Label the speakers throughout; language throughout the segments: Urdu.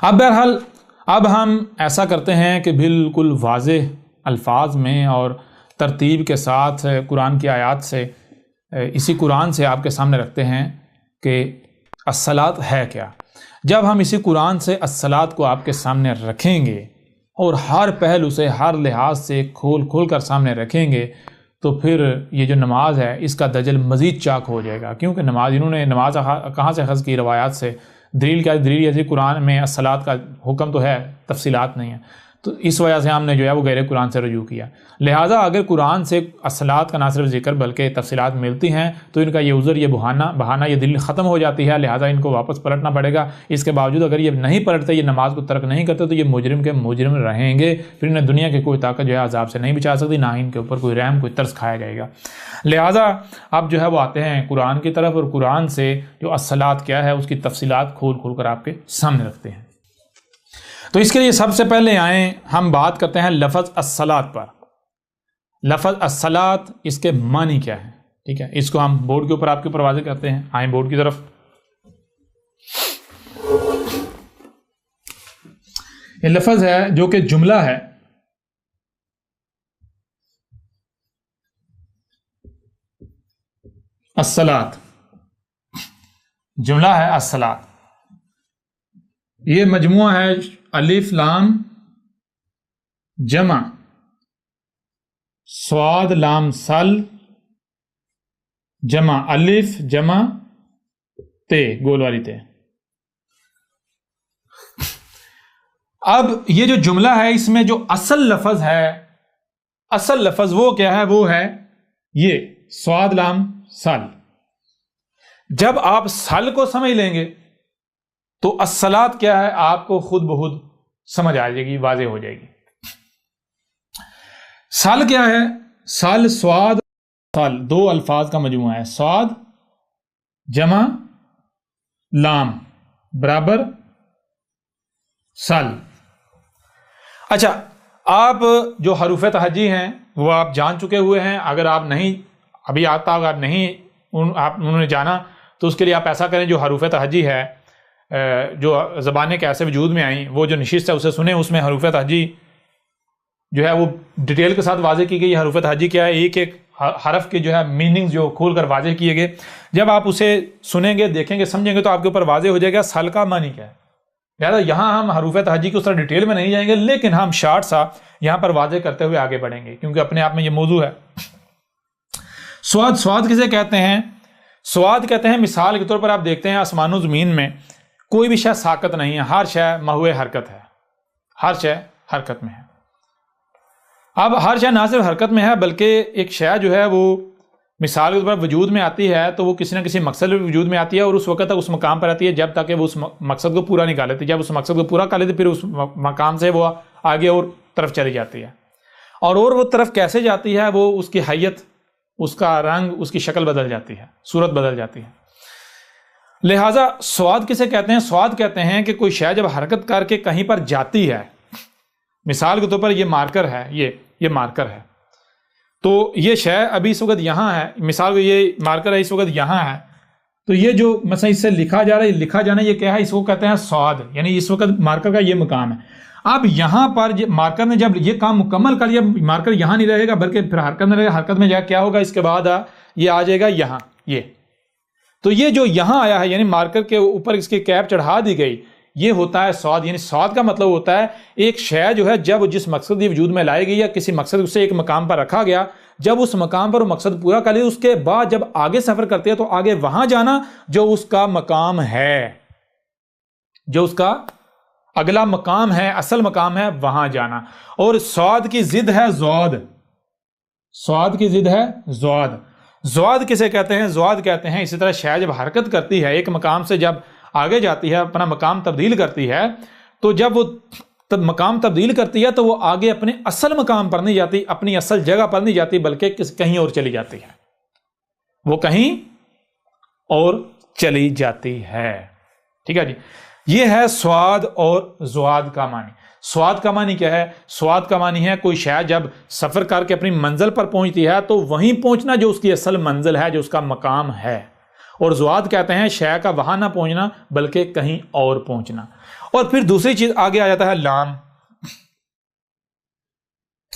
Speaker 1: اب بہرحال اب ہم ایسا کرتے ہیں کہ بالکل واضح الفاظ میں اور ترتیب کے ساتھ قرآن کی آیات سے اسی قرآن سے آپ کے سامنے رکھتے ہیں کہ الصلاۃ ہے کیا۔ جب ہم اسی قرآن سے الصلاۃ کو آپ کے سامنے رکھیں گے اور ہر پہلو سے ہر لحاظ سے کھول کھول کر سامنے رکھیں گے تو پھر یہ جو نماز ہے اس کا دجل مزید چاک ہو جائے گا، کیونکہ انہوں نے نماز کہاں سے اخذ کی؟ روایات سے۔ دلیل کیا؟ دلیل ایسی قرآن میں الصلاۃ کا حکم تو ہے، تفصیلات نہیں ہیں، تو اس وجہ سے ہم نے جو ہے وہ غیر قرآن سے رجوع کیا۔ لہٰذا اگر قرآن سے الصلاۃ کا نہ صرف ذکر بلکہ تفصیلات ملتی ہیں تو ان کا یہ عذر، یہ بہانہ، یہ دلیل ختم ہو جاتی ہے، لہٰذا ان کو واپس پلٹنا پڑے گا۔ اس کے باوجود اگر یہ نہیں پلٹتے، یہ نماز کو ترک نہیں کرتے تو یہ مجرم کے مجرم رہیں گے، پھر انہیں دنیا کی کوئی طاقت جو ہے عذاب سے نہیں بچا سکتی، نہ ہی ان کے اوپر کوئی رحم، کوئی ترس کھایا جائے گا۔ لہٰذا اب جو ہے وہ آتے ہیں قرآن کی طرف، اور قرآن سے جو الصلاۃ کیا ہے اس کی تفصیلات کھول کھول کر آپ کے سامنے رکھتے ہیں۔ تو اس کے لیے سب سے پہلے آئیں ہم بات کرتے ہیں لفظ الصلاۃ پر۔ لفظ الصلاۃ اس کے معنی کیا ہے؟ ٹھیک ہے، اس کو ہم بورڈ کے اوپر آپ کے اوپر واضح کرتے ہیں۔ آئیں بورڈ کی طرف۔ یہ لفظ ہے جو کہ جملہ ہے، الصلاۃ جملہ ہے الصلاۃ۔ یہ مجموعہ ہے الف لام جمع صاد لام سل جمع الف جمع تے، گول والی تے۔ اب یہ جو جملہ ہے اس میں جو اصل لفظ ہے، اصل لفظ وہ کیا ہے؟ وہ ہے یہ صاد لام سل۔ جب آپ سل کو سمجھ لیں گے تو الصلاۃ کیا ہے آپ کو خود بخود سمجھ آ جائے گی، واضح ہو جائے گی۔ سل کیا ہے؟ سل صاد سل دو الفاظ کا مجموعہ ہے، صاد جمع لام برابر سل۔ اچھا، آپ جو حروف تہجی ہیں وہ آپ جان چکے ہوئے ہیں، اگر آپ نہیں ابھی آتا، اگر نہیں انہوں نے جانا تو اس کے لیے آپ ایسا کریں، جو حروف تہجی ہے جو زبانیں کیسے وجود میں آئیں وہ جو نشست ہے اسے سنیں، اس میں حروف تہجی جو ہے وہ ڈیٹیل کے ساتھ واضح کی گئی ہے۔ حروف تہجی کیا ہے؟ ایک ایک حرف کے جو ہے میننگ جو کھول کر واضح کیے گئے۔ جب آپ اسے سنیں گے، دیکھیں گے، سمجھیں گے تو آپ کے اوپر واضح ہو جائے گا سل کا معنی کیا ہے۔ لہٰذا یہاں ہم حروف تہجی کی اس طرح ڈیٹیل میں نہیں جائیں گے، لیکن ہم شارٹ سا یہاں پر واضح کرتے ہوئے آگے بڑھیں گے، کیونکہ اپنے آپ میں یہ موضوع ہے۔ سواد کسے کہتے ہیں؟ سواد کہتے ہیں، مثال کے طور پر آپ دیکھتے ہیں آسمان و زمین میں کوئی بھی شے ساکت نہیں ہے، ہر شے محو حرکت ہے، ہر شے حرکت میں ہے۔ اب ہر شے نہ صرف حرکت میں ہے بلکہ ایک شے جو ہے وہ مثال کے طور پر وجود میں آتی ہے تو وہ کسی نہ کسی مقصد میں وجود میں آتی ہے، اور اس وقت تک اس مقام پر آتی ہے جب تک کہ وہ اس مقصد کو پورا نہیں کر لیتی۔ جب اس مقصد کو پورا کر لیتی پھر اس مقام سے وہ آگے اور طرف چلی جاتی ہے، اور وہ طرف کیسے جاتی ہے؟ وہ اس کی حیت، اس کا رنگ، اس کی شکل بدل جاتی ہے، صورت بدل جاتی ہے۔ لہٰذا سواد کسے کہتے ہیں؟ سواد کہتے ہیں کہ کوئی شے جب حرکت کر کے کہیں پر جاتی ہے، مثال کے طور پر یہ مارکر ہے، یہ مارکر ہے، تو یہ شے ابھی اس وقت یہاں ہے، مثال کو یہ مارکر ہے اس وقت یہاں ہے، تو یہ جو مثلا اس سے لکھا جا رہا ہے، لکھا جانا یہ کیا ہے؟ اس کو کہتے ہیں سواد، یعنی اس وقت مارکر کا یہ مقام ہے۔ اب یہاں پر مارکر نے جب یہ کام مکمل کر لیا، مارکر یہاں نہیں رہے گا بلکہ پھر حرکت میں رہے گا، حرکت میں جا کیا ہوگا؟ اس کے بعد یہ آ جائے گا یہاں، یہ تو یہ جو یہاں آیا ہے یعنی مارکر کے اوپر اس کی کیپ چڑھا دی گئی، یہ ہوتا ہے سواد۔ یعنی سواد کا مطلب ہوتا ہے ایک شے جو ہے جب جس مقصد کی وجود میں لائی گئی یا کسی مقصد اسے ایک مقام پر رکھا گیا، جب اس مقام پر وہ مقصد پورا کر لیا اس کے بعد جب آگے سفر کرتے ہیں تو آگے وہاں جانا جو اس کا مقام ہے، جو اس کا اگلا مقام ہے، اصل مقام ہے، وہاں جانا۔ اور سواد کی ضد ہے زواد، سواد کی ضد ہے زواد۔ زواد کسے کہتے ہیں؟ زواد کہتے ہیں اسی طرح شے جب حرکت کرتی ہے ایک مقام سے جب آگے جاتی ہے، اپنا مقام تبدیل کرتی ہے، تو جب وہ مقام تبدیل کرتی ہے تو وہ آگے اپنے اصل مقام پر نہیں جاتی، اپنی اصل جگہ پر نہیں جاتی بلکہ کہیں اور چلی جاتی ہے، وہ کہیں اور چلی جاتی ہے۔ ٹھیک ہے جی، یہ ہے سواد اور زواد کا معنی۔ سواد کا معنی کیا ہے؟ سواد کا معنی ہے کوئی شے جب سفر کر کے اپنی منزل پر پہنچتی ہے تو وہیں پہنچنا جو اس کی اصل منزل ہے، جو اس کا مقام ہے۔ اور زواد کہتے ہیں شے کا وہاں نہ پہنچنا بلکہ کہیں اور پہنچنا۔ اور پھر دوسری چیز آگے آ جاتا ہے لام.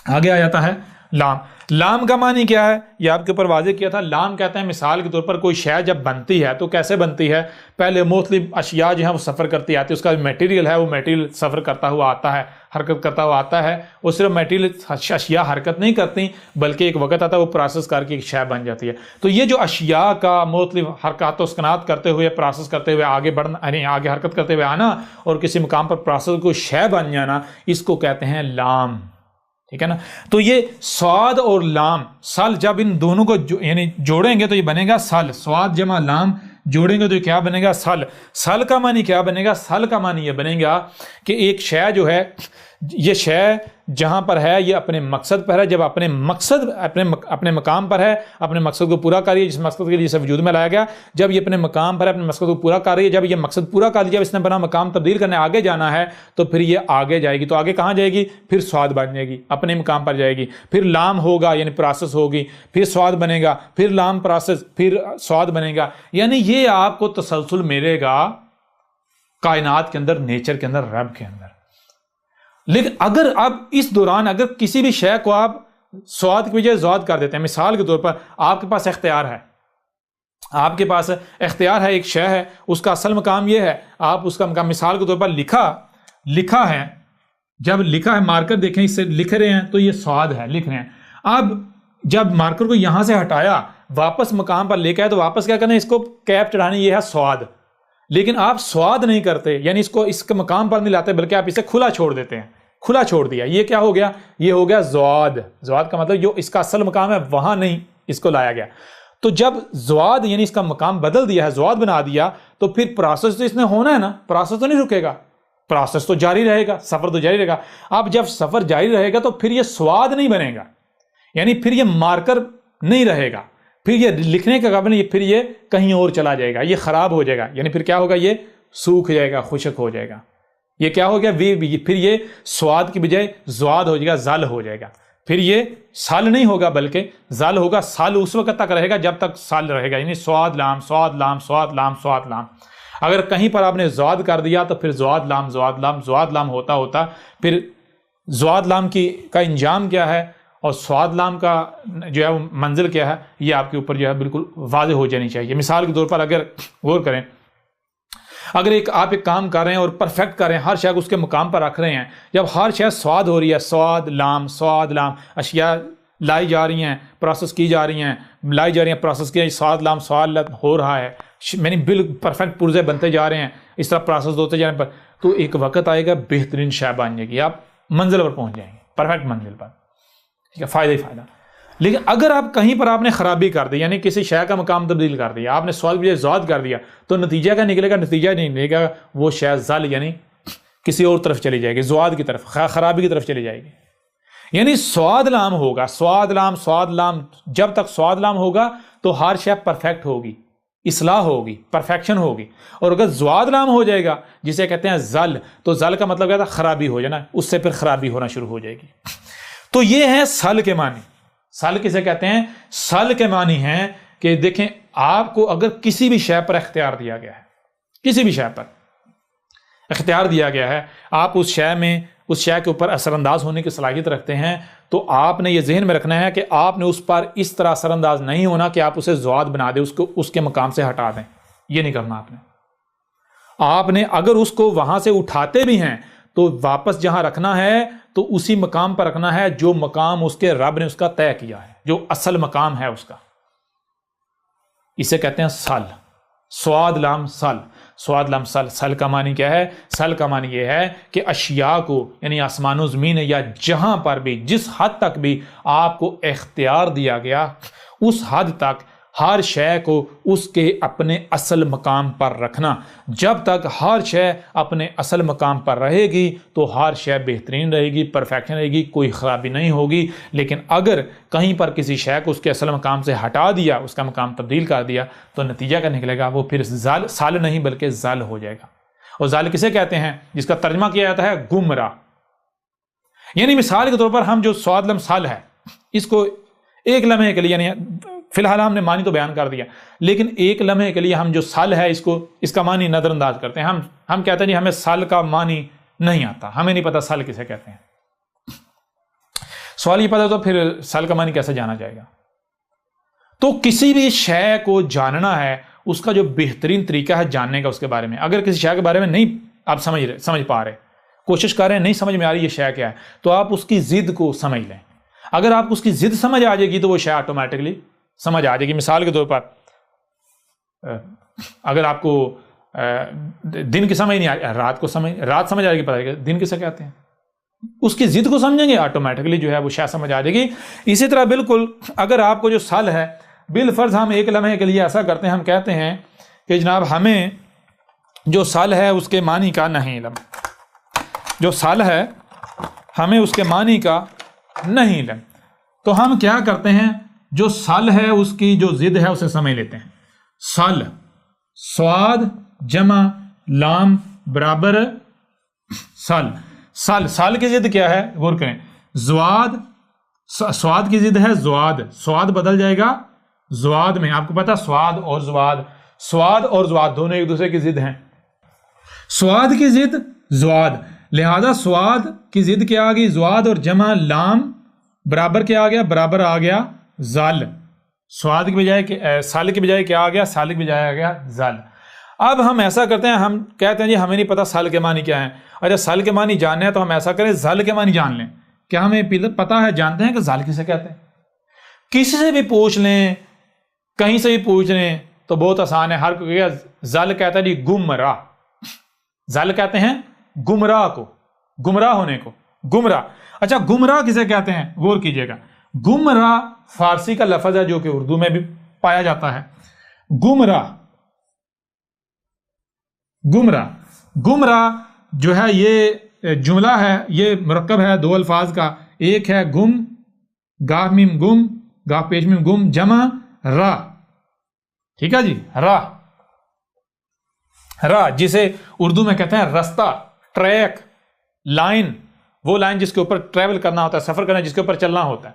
Speaker 1: آگے آ جاتا ہے لام. لام کا معنی کیا ہے یہ آپ کے اوپر واضح کیا تھا. لام کہتے ہیں مثال کے طور پر کوئی شے جب بنتی ہے تو کیسے بنتی ہے؟ پہلے مختلف اشیاء جو ہیں وہ سفر کرتی آتی ہے، اس کا میٹیریل ہے وہ میٹیریل سفر کرتا ہوا آتا ہے، حرکت کرتا ہوا آتا ہے. وہ صرف میٹیریل اشیاء حرکت نہیں کرتی بلکہ ایک وقت آتا ہے وہ پروسیس کر کے ایک شے بن جاتی ہے. تو یہ جو اشیاء کا مختلف حرکات و سکنات کرتے ہوئے پروسیس کرتے ہوئے آگے بڑھنا، یعنی آگے حرکت کرتے ہوئے آنا اور کسی مقام پر پروسیس کو شے بن جانا، اس کو کہتے ہیں لام. ٹھیک ہے نا. تو یہ سواد اور لام، سل جب ان دونوں کو یعنی جوڑیں گے تو یہ بنے گا سل. سواد جمع لام جوڑیں گے تو یہ کیا بنے گا؟ سل. سل کا معنی کیا بنے گا؟ سل کا معنی یہ بنے گا کہ ایک شے جو ہے، یہ شے جہاں پر ہے یہ اپنے مقصد پر ہے. جب اپنے مقصد اپنے مقام پر ہے، اپنے مقصد کو پورا کر رہی ہے، جس مقصد کے لیے اسے وجود میں لایا گیا، جب یہ اپنے مقام پر ہے، اپنے مقصد کو پورا کر رہی ہے، جب یہ مقصد پورا کر لیا، اس نے اپنا مقام تبدیل کرنے آگے جانا ہے تو پھر یہ آگے جائے گی. تو آگے کہاں جائے گی؟ پھر سواد بن جائے گی، اپنے مقام پر جائے گی. پھر لام ہوگا یعنی پروسیس ہوگی، پھر سواد بنے گا، پھر لام پروسیس، پھر سواد بنے گا. یعنی یہ آپ کو تسلسل ملے گا کائنات کے اندر، نیچر کے اندر، رب کے اندر. لیکن اگر اب اس دوران اگر کسی بھی شے کو آپ سواد کی بجائے زواد کر دیتے ہیں، مثال کے طور پر آپ کے پاس اختیار ہے، آپ کے پاس اختیار ہے، ایک شے ہے، اس کا اصل مقام یہ ہے، آپ اس کا مقام مثال کے طور پر لکھا ہے، جب لکھا ہے مارکر دیکھیں اس سے لکھ رہے ہیں تو یہ سواد ہے، لکھ رہے ہیں. اب جب مارکر کو یہاں سے ہٹایا واپس مقام پر لے کے آئے تو واپس کیا کرنا ہے؟ اس کو کیپ چڑھانی، یہ ہے سواد. لیکن آپ سواد نہیں کرتے، یعنی اس کو اس کے مقام پر نہیں لاتے بلکہ آپ اسے کھلا چھوڑ دیتے ہیں. کھلا چھوڑ دیا، یہ کیا ہو گیا؟ یہ ہو گیا زواد. زواد کا مطلب جو اس کا اصل مقام ہے وہاں نہیں اس کو لایا گیا. تو جب زواد یعنی اس کا مقام بدل دیا ہے، زواد بنا دیا، تو پھر پروسیس تو اس نے ہونا ہے نا، پروسیس تو نہیں رکے گا، پروسیس تو جاری رہے گا، سفر تو جاری رہے گا. اب جب سفر جاری رہے گا تو پھر یہ سواد نہیں بنے گا، یعنی پھر یہ مارکر نہیں رہے گا، پھر یہ لکھنے کا قابل نہیں، پھر یہ کہیں اور چلا جائے گا، یہ خراب ہو جائے گا. یعنی پھر کیا ہوگا؟ یہ سوکھ جائے گا، خشک ہو جائے گا. یہ کیا ہو گیا؟ پھر یہ سواد کی بجائے زواد ہو جائے گا، زل ہو جائے گا. پھر یہ سال نہیں ہوگا بلکہ زل ہوگا. سال اس وقت تک رہے گا جب تک سال رہے گا، یعنی سواد لام سواد لام سواد لام سواد لام. اگر کہیں پر آپ نے زواد کر دیا تو پھر زواد لام زواد لام زواد لام ہوتا پھر زواد لام کا انجام کیا ہے اور سواد لام کا جو ہے منزل کیا ہے، یہ آپ کے اوپر جو ہے بالکل واضح ہو جانی چاہیے. مثال کے طور پر اگر غور کریں، اگر آپ ایک کام کر رہے ہیں اور پرفیکٹ کر رہے ہیں، ہر شے کو اس کے مقام پر رکھ رہے ہیں، جب ہر شے سواد ہو رہی ہے، سواد لام، اشیاء لائی جا رہی ہیں، پروسیس کی جا رہی ہیں، پروسیس کی، سواد لام ہو رہا ہے، یعنی بالکل پرفیکٹ پرزے بنتے جا رہے ہیں، اس طرح پروسیس ہوتے جانے پر تو ایک وقت آئے گا بہترین شے بن جائے گی، آپ منزل پر پہنچ جائیں گے، پرفیکٹ منزل پر. ٹھیک ہے، فائدہ ہی فائدہ. لیکن اگر آپ کہیں پر آپ نے خرابی کر دی، یعنی کسی شے کا مقام تبدیل کر دیا، آپ نے سواد بجائے زواد کر دیا، تو نتیجہ کیا نکلے گا؟ نتیجہ نہیں نکلے گا، وہ شے زل یعنی کسی اور طرف چلی جائے گی، زواد کی طرف، خرابی کی طرف چلی جائے گی. یعنی سواد لام ہوگا، سواد لام، جب تک سواد لام ہوگا تو ہر شے پرفیکٹ ہوگی، اصلاح ہوگی، پرفیکشن ہوگی. اور اگر زواد لام ہو جائے گا جسے کہتے ہیں زل، تو زل کا مطلب کیا تھا؟ خرابی ہو جانا، اس سے پھر خرابی ہونا شروع ہو جائے گی. تو یہ ہے سل کے معنی. سل کسے کہتے ہیں؟ سل کے معنی ہیں کہ دیکھیں آپ کو اگر کسی بھی شے پر اختیار دیا گیا ہے، کسی بھی شے پر اختیار دیا گیا ہے، آپ اس شے کے اوپر اثر انداز ہونے کی صلاحیت رکھتے ہیں، تو آپ نے یہ ذہن میں رکھنا ہے کہ آپ نے اس پر اس طرح اثر انداز نہیں ہونا کہ آپ اسے زواد بنا دیں، اس کے مقام سے ہٹا دیں. یہ نہیں کرنا آپ نے اگر اس کو وہاں سے اٹھاتے بھی ہیں تو واپس جہاں رکھنا ہے تو اسی مقام پر رکھنا ہے جو مقام اس کے رب نے اس کا طے کیا ہے، جو اصل مقام ہے اس کا. اسے کہتے ہیں سل. سواد لام سل، سواد لام سل. سل کا معنی کیا ہے؟ سل کا معنی یہ ہے کہ اشیاء کو، یعنی آسمان و زمین یا جہاں پر بھی، جس حد تک بھی آپ کو اختیار دیا گیا، اس حد تک ہر شے کو اس کے اپنے اصل مقام پر رکھنا. جب تک ہر شے اپنے اصل مقام پر رہے گی تو ہر شے بہترین رہے گی، پرفیکشن رہے گی، کوئی خرابی نہیں ہوگی. لیکن اگر کہیں پر کسی شے کو اس کے اصل مقام سے ہٹا دیا، اس کا مقام تبدیل کر دیا، تو نتیجہ کیا نکلے گا؟ وہ پھر سال نہیں بلکہ زل ہو جائے گا. اور زل کسے کہتے ہیں؟ جس کا ترجمہ کیا جاتا ہے گمراہ. یعنی مثال کے طور پر ہم جو سواد لم سال ہے، اس کو ایک لمحے کے لیے، یعنی فی الحال ہم نے معنی تو بیان کر دیا، لیکن ایک لمحے کے لیے ہم جو سل ہے اس کا معنی نظر انداز کرتے ہیں. ہم کہتے ہیں جی ہمیں سل کا معنی نہیں آتا، ہمیں نہیں پتا سل کسے کہتے ہیں. سوال یہ پتا تو پھر سل کا معنی کیسے جانا جائے گا؟ تو کسی بھی شے کو جاننا ہے، اس کا جو بہترین طریقہ ہے جاننے کا اس کے بارے میں. اگر کسی شے کے بارے میں نہیں آپ سمجھ پا رہے، کوشش کر رہے ہیں، نہیں سمجھ میں آ رہی یہ شے کیا ہے، تو آپ اس کی ضد کو سمجھ لیں. اگر آپ اس کی ضد سمجھ آ جائے گی تو وہ شے آٹومیٹکلی سمجھ آ جائے گی. مثال کے طور پر اگر آپ کو دن کی سمجھ نہیں آ رہی، رات سمجھ آ رہی، پتہ ہے دن کسے کہتے ہیں، اس کی ضد کو سمجھیں گے آٹومیٹکلی جو ہے وہ شے سمجھ آ جائے گی. اسی طرح بالکل اگر آپ کو جو سل ہے، بالفرض ہم ایک لمحے کے لیے ایسا کرتے ہیں، ہم کہتے ہیں کہ جناب ہمیں جو سل ہے اس کے معنی کا نہیں علم، جو سل ہے ہمیں اس کے معنی کا نہیں علم. تو ہم کیا کرتے ہیں، جو سل ہے اس کی جو ضد ہے اسے سمجھ لیتے ہیں. سل، سواد جمع لام برابر سل. سل کی ضد کیا ہے، غور کریں، زواد. سواد کی ضد ہے زواد، سواد بدل جائے گا زواد میں. آپ کو پتا سواد اور زواد دونوں ایک دوسرے کی ضد ہیں. سواد کی ضد زواد، لہذا سواد کی ضد کیا آ گئی زواد، اور جمع لام برابر کیا آ گیا، برابر آ گیا زل. سواد کی بجائے سال کی بجائے کیا آ گیا، سال کی بجائے آ گیا زل. اب ہم ایسا کرتے ہیں، ہم کہتے ہیں جی ہمیں نہیں پتا سال کے معنی کیا ہے. اچھا سال کے معنی جاننے ہیں تو ہم ایسا کریں زل کے معنی جان لیں. کیا ہمیں پتا ہے، جانتے ہیں کہ زل کسے کہتے ہیں؟ کسی سے بھی پوچھ لیں، کہیں سے بھی پوچھ لیں تو بہت آسان ہے. ہر کوئی زل کہتا ہے جی گمراہ. زل کہتے ہیں گمراہ کو، گمراہ ہونے کو، گمراہ. اچھا گمراہ کسے کہتے ہیں، غور کیجئے گا. گمراہ فارسی کا لفظ ہے جو کہ اردو میں بھی پایا جاتا ہے. گمراہ جو ہے یہ جملہ ہے، یہ مرکب ہے دو الفاظ کا. ایک ہے گم، گاہ میم گم، گاہ پیش میم گم، جمع راہ. ٹھیک ہے جی، راہ جسے اردو میں کہتے ہیں رستہ، ٹریک، لائن، وہ لائن جس کے اوپر ٹریول کرنا ہوتا ہے، سفر کرنا جس کے اوپر چلنا ہوتا ہے.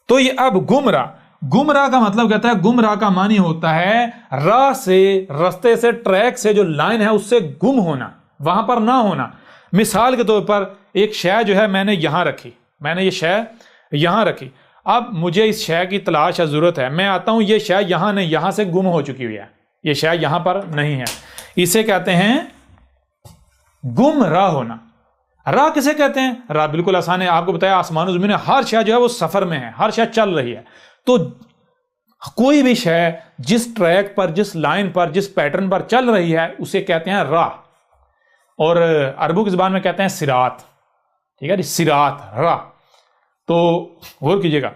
Speaker 1: تو یہ اب گمراہ کا مطلب کہتا ہے، گمراہ کا معنی ہوتا ہے راہ سے، رستے سے، ٹریک سے، جو لائن ہے اس سے گم ہونا، وہاں پر نہ ہونا. مثال کے طور پر ایک شے جو ہے میں نے یہاں رکھی، میں نے یہ شے یہاں رکھی. اب مجھے اس شے کی تلاش ہے، ضرورت ہے، میں آتا ہوں، یہ شے یہاں نہیں، یہاں سے گم ہو چکی ہوئی ہے، یہ شے یہاں پر نہیں ہے. اسے کہتے ہیں گم راہ ہونا. راہ کسے کہتے ہیں؟ راہ بالکل آسان ہے، آپ کو بتایا آسمان و زمین، ہر شے جو ہے وہ سفر میں ہے، ہر شے چل رہی ہے. تو کوئی بھی شے جس ٹریک پر، جس لائن پر، جس پیٹرن پر چل رہی ہے اسے کہتے ہیں راہ. اور عربوں کی زبان میں کہتے ہیں صراط. ٹھیک ہے جی، صراط، راہ. تو غور کیجئے گا،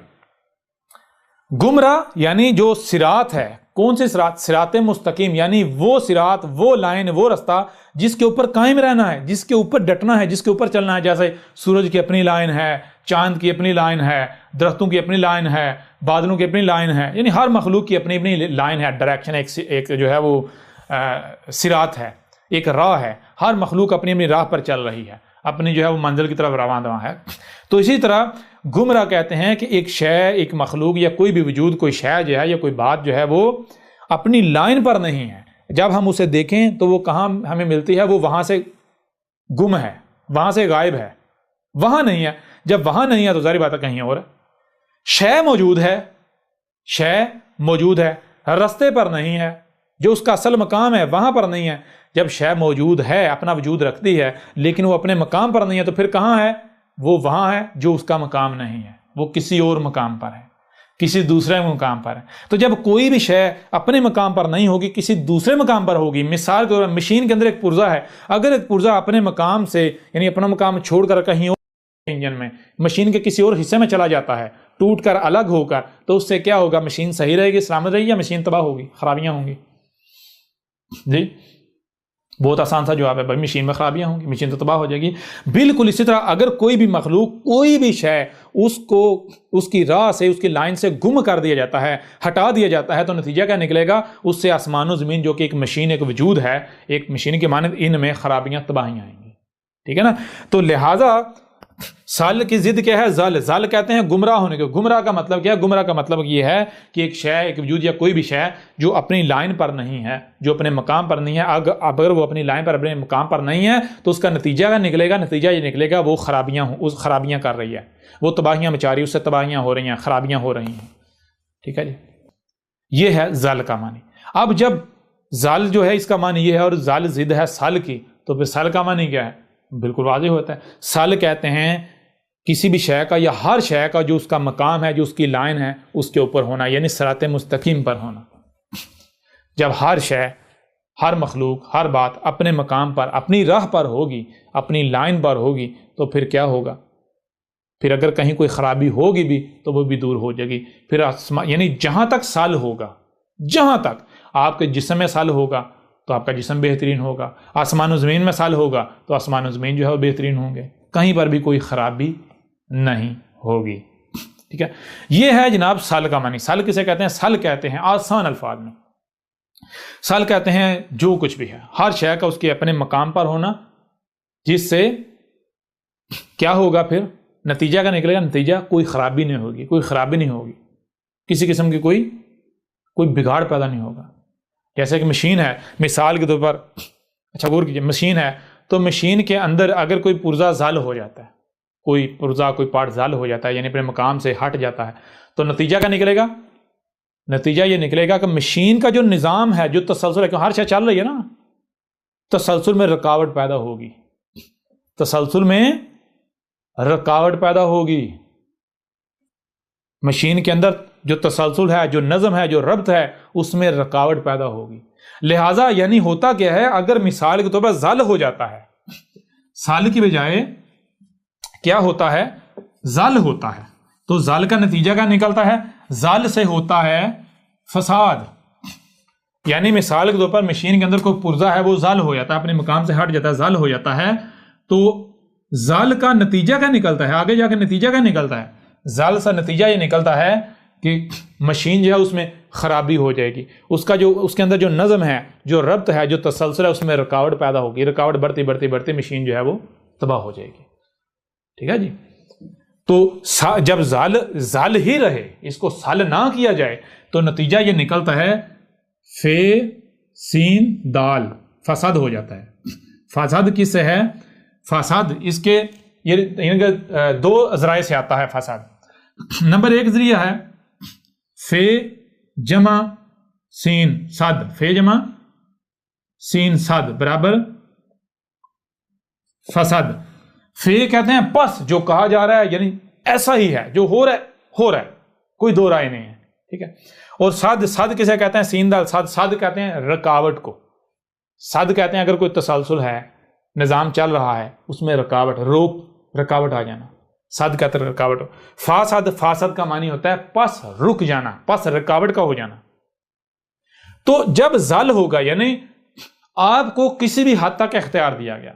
Speaker 1: گمراہ یعنی جو صراط ہے، کون سے صراط؟ صراط مستقیم، یعنی وہ صراط، وہ لائن، وہ رستہ جس کے اوپر قائم رہنا ہے، جس کے اوپر ڈٹنا ہے، جس کے اوپر چلنا ہے. جیسے سورج کی اپنی لائن ہے، چاند کی اپنی لائن ہے، درختوں کی اپنی لائن ہے، بادلوں کی اپنی لائن ہے، یعنی ہر مخلوق کی اپنی اپنی لائن ہے، ڈائریکشن. ایک جو ہے وہ صراط ہے، ایک راہ ہے. ہر مخلوق اپنی اپنی راہ پر چل رہی ہے، اپنی جو ہے وہ منزل کی طرف رواں دواں ہے. تو اسی طرح گمراہ کہتے ہیں کہ ایک شے، ایک مخلوق یا کوئی بھی وجود، کوئی شے جو ہے یا کوئی بات جو ہے وہ اپنی لائن پر نہیں ہے. جب ہم اسے دیکھیں تو وہ کہاں ہمیں ملتی ہے، وہ وہاں سے گم ہے، وہاں سے غائب ہے، وہاں نہیں ہے. جب وہاں نہیں ہے تو ظاہر بات ہے کہیں اور. شے موجود ہے، شے موجود ہے، رستے پر نہیں ہے، جو اس کا اصل مقام ہے وہاں پر نہیں ہے. جب شے موجود ہے، اپنا وجود رکھتی ہے، لیکن وہ اپنے مقام پر نہیں ہے، تو پھر کہاں ہے؟ وہ وہاں ہے جو اس کا مقام نہیں ہے، وہ کسی اور مقام پر ہے، کسی دوسرے مقام پر ہے. تو جب کوئی بھی شے اپنے مقام پر نہیں ہوگی، کسی دوسرے مقام پر ہوگی. مثال کے طور پر مشین کے اندر ایک پرزہ ہے، اگر ایک پرزہ اپنے مقام سے، یعنی اپنا مقام چھوڑ کر کہیں اور انجن میں، مشین کے کسی اور حصے میں چلا جاتا ہے، ٹوٹ کر، الگ ہو کر، تو اس سے کیا ہوگا؟ مشین صحیح رہے گی، سلامت رہے گی، یا مشین تباہ ہوگی، خرابیاں ہوں گی؟ جی بہت آسان سا جواب ہے بھائی، مشین میں خرابیاں ہوں گی، مشین تو تباہ ہو جائے گی. بالکل اسی طرح اگر کوئی بھی مخلوق، کوئی بھی شے، اس کو اس کی راہ سے، اس کی لائن سے گم کر دیا جاتا ہے، ہٹا دیا جاتا ہے، تو نتیجہ کیا نکلے گا؟ اس سے آسمان و زمین جو کہ ایک مشین، ایک وجود ہے، ایک مشین کے مانند، ان میں خرابیاں، تباہیاں آئیں گی. ٹھیک ہے نا؟ تو لہٰذا سال کی ضد کیا ہے؟ زل. زل کہتے ہیں گمراہ ہونے کو. گمراہ کا مطلب کیا ہے؟ گمراہ کا مطلب یہ ہے کہ ایک شے، ایک وجود یا کوئی بھی شے جو اپنی لائن پر نہیں ہے، جو اپنے مقام پر نہیں ہے، اگر وہ اپنی لائن پر، اپنے مقام پر نہیں ہے تو اس کا نتیجہ کیا نکلے گا؟ نتیجہ یہ نکلے گا وہ خرابیاں کر رہی ہے، وہ تباہیاں مچا رہی ہے، اس سے تباہیاں ہو رہی ہیں، خرابیاں ہو رہی ہیں. ٹھیک ہے جی، یہ ہے زل کا معنی. اب جب زل جو ہے اس کا معنی یہ ہے اور زل ضد ہے سل کی، تو پھر سل کا معنی کیا ہے؟ بالکل واضح ہوتا ہے. سل کہتے ہیں کسی بھی شے کا یا ہر شے کا جو اس کا مقام ہے، جو اس کی لائن ہے، اس کے اوپر ہونا، یعنی صراط مستقیم پر ہونا. جب ہر شے، ہر مخلوق، ہر بات اپنے مقام پر، اپنی راہ پر ہوگی، اپنی لائن پر ہوگی، تو پھر کیا ہوگا؟ پھر اگر کہیں کوئی خرابی ہوگی بھی تو وہ بھی دور ہو جائے گی. پھر یعنی جہاں تک سال ہوگا، جہاں تک آپ کے جسم میں سال ہوگا تو آپ کا جسم بہترین ہوگا، آسمان و زمین میں سال ہوگا تو آسمان و زمین جو ہے وہ بہترین ہوں گے، کہیں پر بھی کوئی خرابی نہیں ہوگی. ٹھیک ہے، یہ ہے جناب سال کا معنی. سال کسے کہتے ہیں؟ سال کہتے ہیں آسان الفاظ میں، سال کہتے ہیں جو کچھ بھی ہے، ہر شے کا اس کے اپنے مقام پر ہونا، جس سے کیا ہوگا؟ پھر نتیجہ کا نکلے گا، نتیجہ کوئی خرابی نہیں ہوگی، کوئی خرابی نہیں ہوگی، کسی قسم کی کوئی بگاڑ پیدا نہیں ہوگا. جیسے کہ مشین ہے، مثال کے طور پر، اچھا غور کیجیے، مشین ہے تو مشین کے اندر اگر کوئی پرزہ زال ہو جاتا ہے، کوئی پرزہ، کوئی پارٹ زال ہو جاتا ہے، یعنی اپنے مقام سے ہٹ جاتا ہے، تو نتیجہ کیا نکلے گا؟ نتیجہ یہ نکلے گا کہ مشین کا جو نظام ہے، جو تسلسل ہے، کہ ہر شے چل رہی ہے نا، تسلسل میں رکاوٹ پیدا ہوگی، تسلسل میں رکاوٹ پیدا ہوگی. مشین کے اندر جو تسلسل ہے، جو نظم ہے، جو ربط ہے، اس میں رکاوٹ پیدا ہوگی. لہٰذا یعنی ہوتا کیا ہے؟ اگر مثال کے طور پر زل ہو جاتا ہے، سال کی بجائے کیا ہوتا ہے؟ زل ہوتا ہے، تو زل کا نتیجہ کیا نکلتا ہے؟ زل سے ہوتا ہے فساد. یعنی مثال کے طور پر مشین کے اندر کوئی پرزہ ہے، وہ زل ہو جاتا ہے، اپنے مقام سے ہٹ جاتا ہے، زل ہو جاتا ہے، تو زل کا نتیجہ کیا نکلتا ہے؟ آگے جا کے نتیجہ کیا نکلتا ہے؟ زل سے نتیجہ یہ نکلتا ہے کہ مشین جو ہے اس میں خرابی ہو جائے گی، اس کے اندر جو نظم ہے، جو ربط ہے، جو تسلسل ہے، اس میں رکاوٹ پیدا ہوگی، رکاوٹ بڑھتی بڑھتی بڑھتی مشین جو ہے وہ تباہ ہو جائے گی. ٹھیک ہے جی، تو جب زال ہی رہے، اس کو سال نہ کیا جائے، تو نتیجہ یہ نکلتا ہے فے سین دال، فساد ہو جاتا ہے. فساد کس سے ہے؟ فساد اس کے یہ دو ذرائع سے آتا ہے فساد. نمبر ایک ذریعہ ہے فے جمع سین صد، فے جمع سین صد برابر فساد. فے کہتے ہیں پس جو کہا جا رہا ہے، یعنی ایسا ہی ہے، جو ہو رہا ہے، کوئی دو رائے نہیں ہے. ٹھیک ہے، اور صد کسے کہتے ہیں؟ سین دال صد کہتے ہیں رکاوٹ کو. صد کہتے ہیں اگر کوئی تسلسل ہے، نظام چل رہا ہے، اس میں رکاوٹ آ جانا، صد کہتے ہیں رکاوٹ. فاسد کا معنی ہوتا ہے پس رک جانا، پس رکاوٹ کا ہو جانا. تو جب زل ہوگا، یعنی آپ کو کسی بھی حد تک اختیار دیا گیا،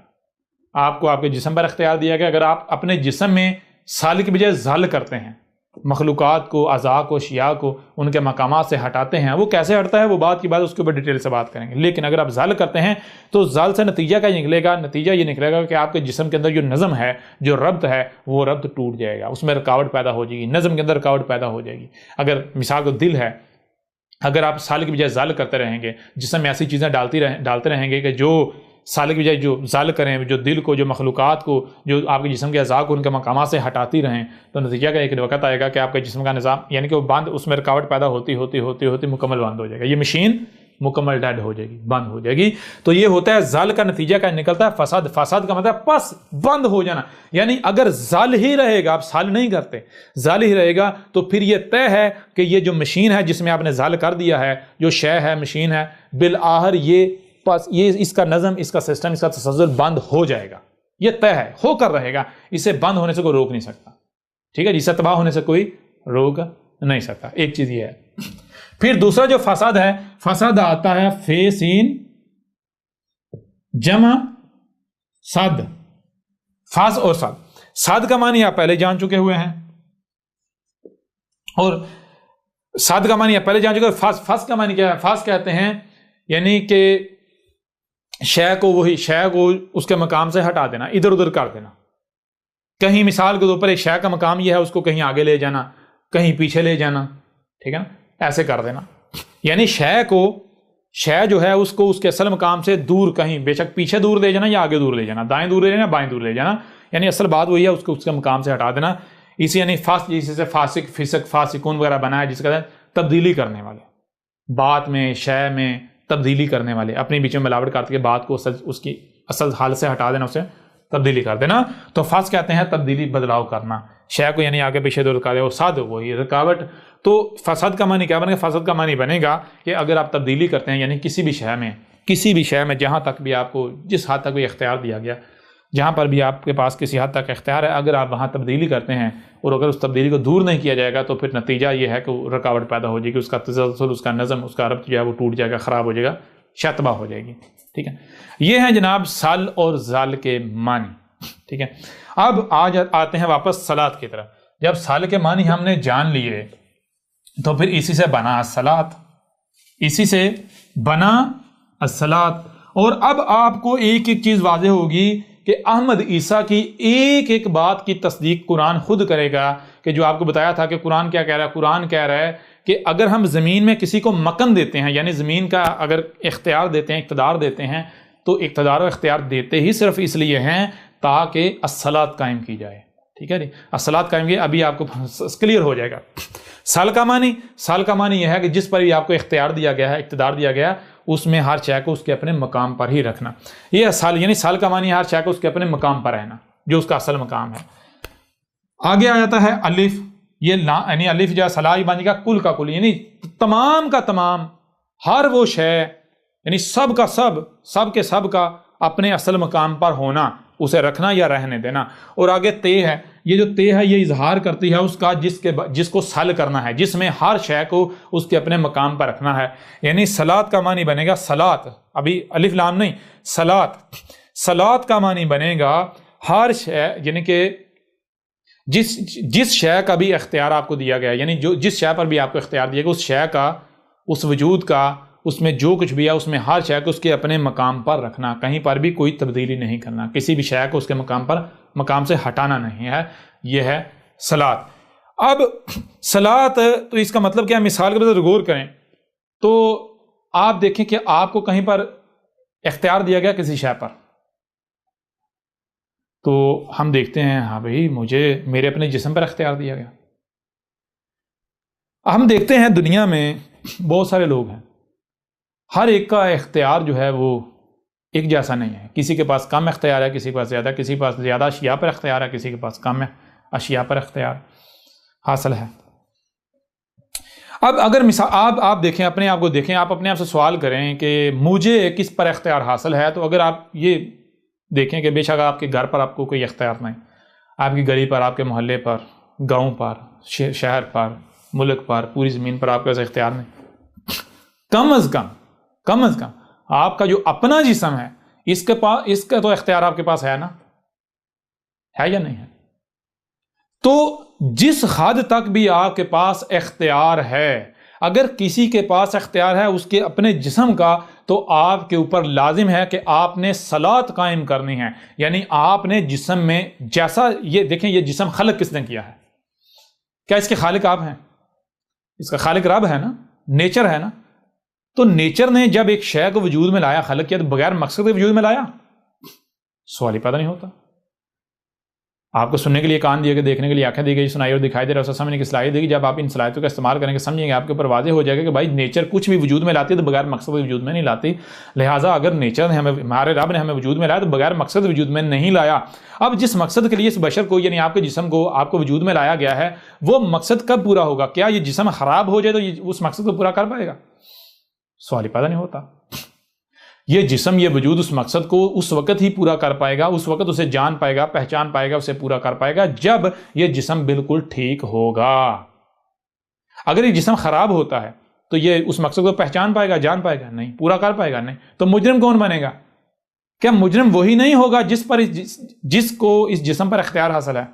Speaker 1: آپ کو آپ کے جسم پر اختیار دیا گیا، اگر آپ اپنے جسم میں سال کی بجائے زل کرتے ہیں، مخلوقات کو، اعضاء کو، اشیاء کو ان کے مقامات سے ہٹاتے ہیں، وہ کیسے ہٹتا ہے وہ بات کی بات اس کے اوپر ڈیٹیل سے بات کریں گے. لیکن اگر آپ زل کرتے ہیں تو زل سے نتیجہ کیا نکلے گا؟ نتیجہ یہ نکلے گا کہ آپ کے جسم کے اندر جو نظم ہے، جو ربط ہے، وہ ربط ٹوٹ جائے گا، اس میں رکاوٹ پیدا ہو جائے گی، نظم کے اندر رکاوٹ پیدا ہو جائے گی. اگر مثال کو دل ہے، اگر آپ سال کی بجائے زل کرتے رہیں گے، جسم میں ایسی چیزیں ڈالتے رہیں گے کہ جو سال کی بجائے جو زل کریں، جو دل کو، جو مخلوقات کو، جو آپ کے جسم کے اعضاء کو ان کے مقامات سے ہٹاتی رہیں، تو نتیجہ کا ایک وقت آئے گا کہ آپ کے جسم کا نظام، یعنی کہ وہ بند، اس میں رکاوٹ پیدا ہوتی مکمل بند ہو جائے گا، یہ مشین مکمل ڈیڈ ہو جائے گی، بند ہو جائے گی. تو یہ ہوتا ہے زل کا نتیجہ کا نکلتا ہے فساد. فساد کا مطلب پس بند ہو جانا. یعنی اگر زل ہی رہے گا، آپ سال نہیں کرتے، زل ہی رہے گا، تو پھر یہ طے ہے کہ یہ جو مشین ہے جس میں آپ نے زل کر دیا ہے، جو شے ہے، مشین ہے، بالآخر یہ اس کا نظم، اس کا سسٹم، اس کا تسلسل بند ہو جائے گا. یہ طے ہے، ہو کر رہے گا، اسے بند ہونے سے کوئی روک نہیں سکتا. ٹھیک ہے، جسے تباہ ہونے سے کوئی روک نہیں سکتا. ایک چیز یہ ہے. پھر دوسرا جو فساد ہے، فساد آتا ہے فے سین جمع صد، فاس اور صد. صد کا معنی آپ پہلے جان چکے ہوئے ہیں، اور صد کا معنی آپ پہلے جان چکے ہوئے. فاس کا معنی کیا ہے؟ فاس کہتے ہیں یعنی کہ شے کو اس کے مقام سے ہٹا دینا، ادھر ادھر کر دینا. کہیں مثال کے طور پر ایک شے کا مقام یہ ہے اس کو کہیں آگے لے جانا، کہیں پیچھے لے جانا، ٹھیک ہے نا، ایسے کر دینا. یعنی شے جو ہے اس کو اس کے اصل مقام سے دور، کہیں بے شک پیچھے دور لے جانا یا آگے دور لے جانا، دائیں دور لے جانا بائیں دور لے جانا، یعنی اصل بات وہی ہے، اس کو اس کے مقام سے ہٹا دینا. اسی یعنی جس سے فاسق، فسق، فاسقون وغیرہ بنا ہے، جس کا تبدیلی کرنے والے، بات میں، شے میں تبدیلی کرنے والے، اپنے بیچ میں ملاوٹ کر کے بات کو اس کی اصل حالت سے ہٹا دینا، اسے تبدیلی کر دینا. تو فاسق کہتے ہیں تبدیلی، بدلاؤ کرنا، شے کو یعنی آگے پیچھے دور کر دے، اور صد وہی رکاوٹ. تو فساد کا معنی کیا بنے گا؟ فساد کا معنی بنے گا کہ اگر آپ تبدیلی کرتے ہیں، یعنی کسی بھی شے میں جہاں تک بھی آپ کو جس حد تک بھی اختیار دیا گیا، جہاں پر بھی آپ کے پاس کسی حد تک اختیار ہے، اگر آپ وہاں تبدیلی کرتے ہیں اور اگر اس تبدیلی کو دور نہیں کیا جائے گا تو پھر نتیجہ یہ ہے کہ رکاوٹ پیدا ہو جائے گی، اس کا تسلسل، اس کا نظم، اس کا ربط جو ہے وہ ٹوٹ جائے گا، خراب ہو جائے گا، شتبہ ہو جائے گی. ٹھیک ہے، یہ ہیں جناب سل اور زل کے معنی. ٹھیک ہے، اب آج آتے ہیں واپس صلاۃ کی طرف. جب سل کے معنی ہم نے جان لیے تو پھر اسی سے بنا الصلاۃ، اسی سے بنا الصلاۃ. اور اب آپ کو ایک ایک چیز واضح ہوگی کہ احمد عیسیٰ کی ایک ایک بات کی تصدیق قرآن خود کرے گا، کہ جو آپ کو بتایا تھا کہ قرآن کیا کہہ رہا ہے. قرآن کہہ رہا ہے کہ اگر ہم زمین میں کسی کو مکن دیتے ہیں، یعنی زمین کا اگر اختیار دیتے ہیں، اقتدار دیتے ہیں، تو اقتدار و اختیار دیتے ہی صرف اس لیے ہیں تاکہ الصلاۃ قائم کی جائے. ٹھیک ہے جی، الصلاۃ قائم کی، ابھی آپ کو کلیئر ہو جائے گا. سال کا معنی یہ ہے کہ جس پر بھی آپ کو اختیار دیا گیا ہے، اقتدار دیا گیا ہے، اس میں ہر شے کو اس کے اپنے مقام پر ہی رکھنا. یہ سال، یعنی سال کا معنی ہر شے کو اس کے اپنے مقام پر رہنا، جو اس کا اصل مقام ہے. آگے آ جاتا ہے الف. یہ یعنی الف جو ہے صلاح بن گا کل کا کل، یعنی تمام کا تمام، ہر وہ شے، یعنی سب کا سب کے سب کا اپنے اصل مقام پر ہونا، اسے رکھنا یا رہنے دینا. اور آگے تے ہے. یہ جو تے ہے یہ اظہار کرتی ہے اس کا جس کو سل کرنا ہے، جس میں ہر شے کو اس کے اپنے مقام پر رکھنا ہے. یعنی صلاۃ کا معنی بنے گا صلاۃ، ابھی الف لام نہیں، صلاۃ کا معنی بنے گا ہر شے، یعنی کہ جس شے کا بھی اختیار آپ کو دیا گیا، یعنی جس شے پر بھی آپ کو اختیار دیا گیا، اس شے کا، اس وجود کا، اس میں جو کچھ بھی ہے، اس میں ہر شے کو اس کے اپنے مقام پر رکھنا، کہیں پر بھی کوئی تبدیلی نہیں کرنا، کسی بھی شے کو اس کے مقام سے ہٹانا نہیں ہے. یہ ہے صلاۃ. اب صلاۃ تو اس کا مطلب کیا ہے؟ مثال کے طور غور کریں تو آپ دیکھیں کہ آپ کو کہیں پر اختیار دیا گیا کسی شے پر، تو ہم دیکھتے ہیں ہاں بھائی میرے اپنے جسم پر اختیار دیا گیا. ہم دیکھتے ہیں دنیا میں بہت سارے لوگ ہیں، ہر ایک کا اختیار جو ہے وہ ایک جیسا نہیں ہے. کسی کے پاس کم اختیار ہے، کسی کے پاس زیادہ، کسی کے پاس زیادہ اشیاء پر اختیار ہے، کسی کے پاس کم اشیاء پر اختیار حاصل ہے. اب اگر مثال آپ دیکھیں، اپنے آپ کو دیکھیں، آپ اپنے آپ سے سوال کریں کہ مجھے کس پر اختیار حاصل ہے، تو اگر آپ یہ دیکھیں کہ بے شک آپ کے گھر پر آپ کو کوئی اختیار نہیں، آپ کی گلی پر، آپ کے محلے پر، گاؤں پر، شہر پر، ملک پر، پوری زمین پر آپ کا اختیار نہیں. کم از کم آپ کا جو اپنا جسم ہے، اس کا تو اختیار آپ کے پاس ہے نا، ہے یا نہیں ہے؟ تو جس حد تک بھی آپ کے پاس اختیار ہے، اگر کسی کے پاس اختیار ہے اس کے اپنے جسم کا، تو آپ کے اوپر لازم ہے کہ آپ نے صلاۃ قائم کرنی ہے. یعنی آپ نے جسم میں جیسا، یہ دیکھیں یہ جسم خلق کس نے کیا ہے؟ کیا اس کے خالق آپ ہیں؟ اس کا خالق رب ہے نا، نیچر ہے نا. تو نیچر نے جب ایک شے کو وجود میں لایا، خلق کیا، تو بغیر مقصد کے وجود میں لایا؟ سوال ہی پیدا نہیں ہوتا. آپ کو سننے کے لیے کان دیے گئے، دیکھنے کے لیے آنکھیں دی گئی، سنائی اور دکھائی دے رہا ہے، اسے سمجھنے کی صلاحیت دی گئی. جب آپ ان صلاحیتوں کا استعمال کریں گے، سمجھیں گے، آپ کے اوپر واضح ہو جائے گا کہ بھائی نیچر کچھ بھی وجود میں لاتی ہے تو بغیر مقصد کے وجود میں نہیں لاتی. لہٰذا اگر نیچر نے ہمارے رب نے ہمیں وجود میں لایا تو بغیر مقصد وجود میں نہیں لایا. اب جس مقصد کے لیے اس بشر کو، یعنی آپ کے جسم کو، آپ کو وجود میں لایا گیا ہے، وہ مقصد کب پورا ہوگا؟ کیا یہ جسم خراب ہو جائے تو یہ اس مقصد کو پورا کر پائے گا؟ سوال ہی پیدا نہیں ہوتا. یہ جسم، یہ وجود اس مقصد کو اس وقت ہی پورا کر پائے گا، اس وقت اسے جان پائے گا، پہچان پائے گا، اسے پورا کر پائے گا جب یہ جسم بالکل ٹھیک ہوگا. اگر یہ جسم خراب ہوتا ہے تو یہ اس مقصد کو پہچان پائے گا، جان پائے گا؟ نہیں. پورا کر پائے گا؟ نہیں. تو مجرم کون بنے گا؟ کیا مجرم وہی نہیں ہوگا جس کو اس جسم پر اختیار حاصل ہے؟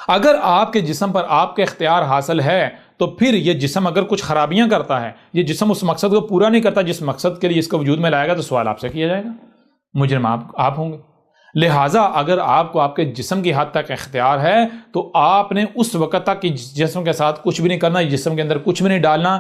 Speaker 1: اگر آپ کے جسم پر آپ کے اختیار حاصل ہے تو پھر یہ جسم اگر کچھ خرابیاں کرتا ہے، یہ جسم اس مقصد کو پورا نہیں کرتا جس مقصد کے لیے اس کو وجود میں لائے گا، تو سوال آپ سے کیا جائے گا، مجرم آپ ہوں گے. لہٰذا اگر آپ کو آپ کے جسم کی حد تک اختیار ہے تو آپ نے اس وقت تک جسم کے ساتھ کچھ بھی نہیں کرنا، جسم کے اندر کچھ بھی نہیں ڈالنا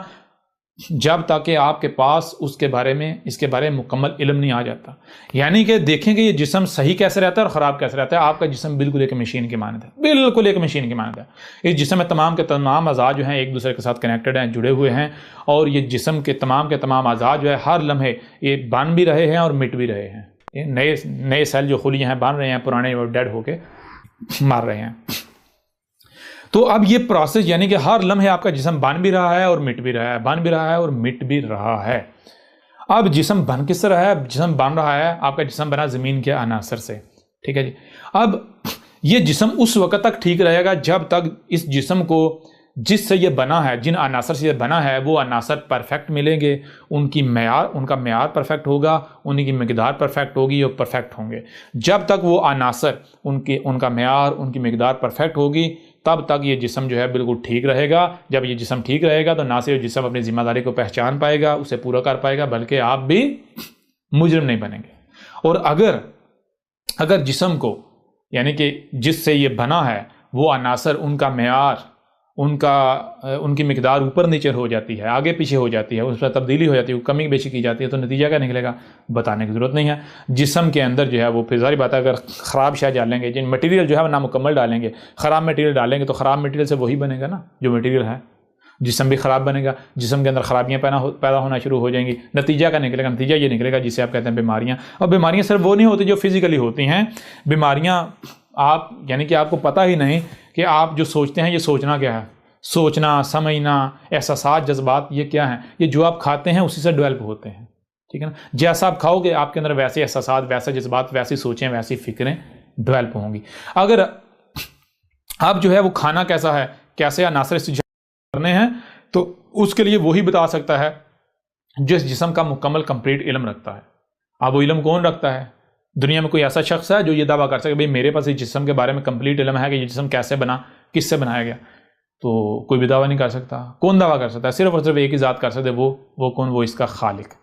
Speaker 1: جب تک کہ آپ کے پاس اس کے بارے میں مکمل علم نہیں آ جاتا. یعنی کہ دیکھیں کہ یہ جسم صحیح کیسے رہتا ہے اور خراب کیسے رہتا ہے. آپ کا جسم بالکل ایک مشین کی مانند ہے، بالکل ایک مشین کی مانند ہے. اس جسم میں تمام کے تمام اعضاء جو ہیں ایک دوسرے کے ساتھ کنیکٹڈ ہیں، جڑے ہوئے ہیں، اور یہ جسم کے تمام اعضاء جو ہے ہر لمحے یہ بن بھی رہے ہیں اور مٹ بھی رہے ہیں. نئے سیل جو خلی ہیں بن رہے ہیں، پرانے وہ ڈیڈ ہو کے مار رہے ہیں. تو اب یہ پروسیس یعنی کہ ہر لمحے آپ کا جسم بن بھی رہا ہے اور مٹ بھی رہا ہے، بن بھی رہا ہے اور مٹ بھی رہا ہے. اب جسم بن کس طرح ہے؟ جسم بن رہا ہے، آپ کا جسم بنا زمین کے عناصر سے، ٹھیک ہے جی. اب یہ جسم اس وقت تک ٹھیک رہے گا جب تک اس جسم کو جس سے یہ بنا ہے، جن عناصر سے یہ بنا ہے، وہ عناصر پرفیکٹ ملیں گے، ان کا معیار پرفیکٹ ہوگا، ان کی مقدار پرفیکٹ ہوگی اور پرفیکٹ ہوں گے. جب تک وہ عناصر ان کا معیار، ان کی مقدار پرفیکٹ ہوگی، تب تک یہ جسم جو ہے بالکل ٹھیک رہے گا. جب یہ جسم ٹھیک رہے گا تو نہ صرف جسم اپنی ذمہ داری کو پہچان پائے گا، اسے پورا کر پائے گا، بلکہ آپ بھی مجرم نہیں بنیں گے. اور اگر جسم کو یعنی کہ جس سے یہ بنا ہے وہ عناصر، ان کا معیار، ان کی مقدار اوپر نیچے ہو جاتی ہے، آگے پیچھے ہو جاتی ہے، اس پر تبدیلی ہو جاتی ہے، کمی بیشی کی جاتی ہے، تو نتیجہ کیا نکلے گا بتانے کی ضرورت نہیں ہے. جسم کے اندر جو ہے وہ پھر ظاہر بات ہے اگر خراب شے ڈالیں گے، جن مٹیریل جو ہے وہ نامکمل ڈالیں گے، خراب مٹیریل ڈالیں گے، تو خراب مٹیریل سے وہی بنے گا نا جو مٹیریل ہے. جسم بھی خراب بنے گا، جسم کے اندر خرابیاں پیدا ہونا شروع ہو جائیں گی. نتیجہ کیا نکلے گا؟ نتیجہ یہ نکلے گا جسے آپ کہتے ہیں بیماریاں. اور بیماریاں صرف وہ نہیں ہوتی جو فزیکلی ہوتی ہیں. بیماریاں آپ یعنی کہ آپ کو پتہ ہی نہیں کہ آپ جو سوچتے ہیں یہ سوچنا کیا ہے. سوچنا، سمجھنا، احساسات، جذبات، یہ کیا ہیں؟ یہ جو آپ کھاتے ہیں اسی سے ڈیولپ ہوتے ہیں، ٹھیک ہے نا. جیسا آپ کھاؤ گے آپ کے اندر ویسے احساسات، ویسے جذبات، ویسی سوچیں، ویسی فکریں ڈیولپ ہوں گی. اگر آپ جو ہے وہ کھانا کیسا ہے، کیسے عناصر استعمال کرنے ہیں، تو اس کے لیے وہی بتا سکتا ہے جس جسم کا مکمل کمپلیٹ علم رکھتا ہے. اب وہ علم کون رکھتا ہے؟ دنیا میں کوئی ایسا شخص ہے جو یہ دعویٰ کر سکے بھئی میرے پاس اس جسم کے بارے میں کمپلیٹ علم ہے کہ یہ جسم کیسے بنا، کس سے بنایا گیا؟ تو کوئی بھی دعویٰ نہیں کر سکتا. کون دعویٰ کر سکتا ہے؟ صرف اور صرف ایک ہی ذات کر سکتے، وہ کون؟ وہ اس کا خالق.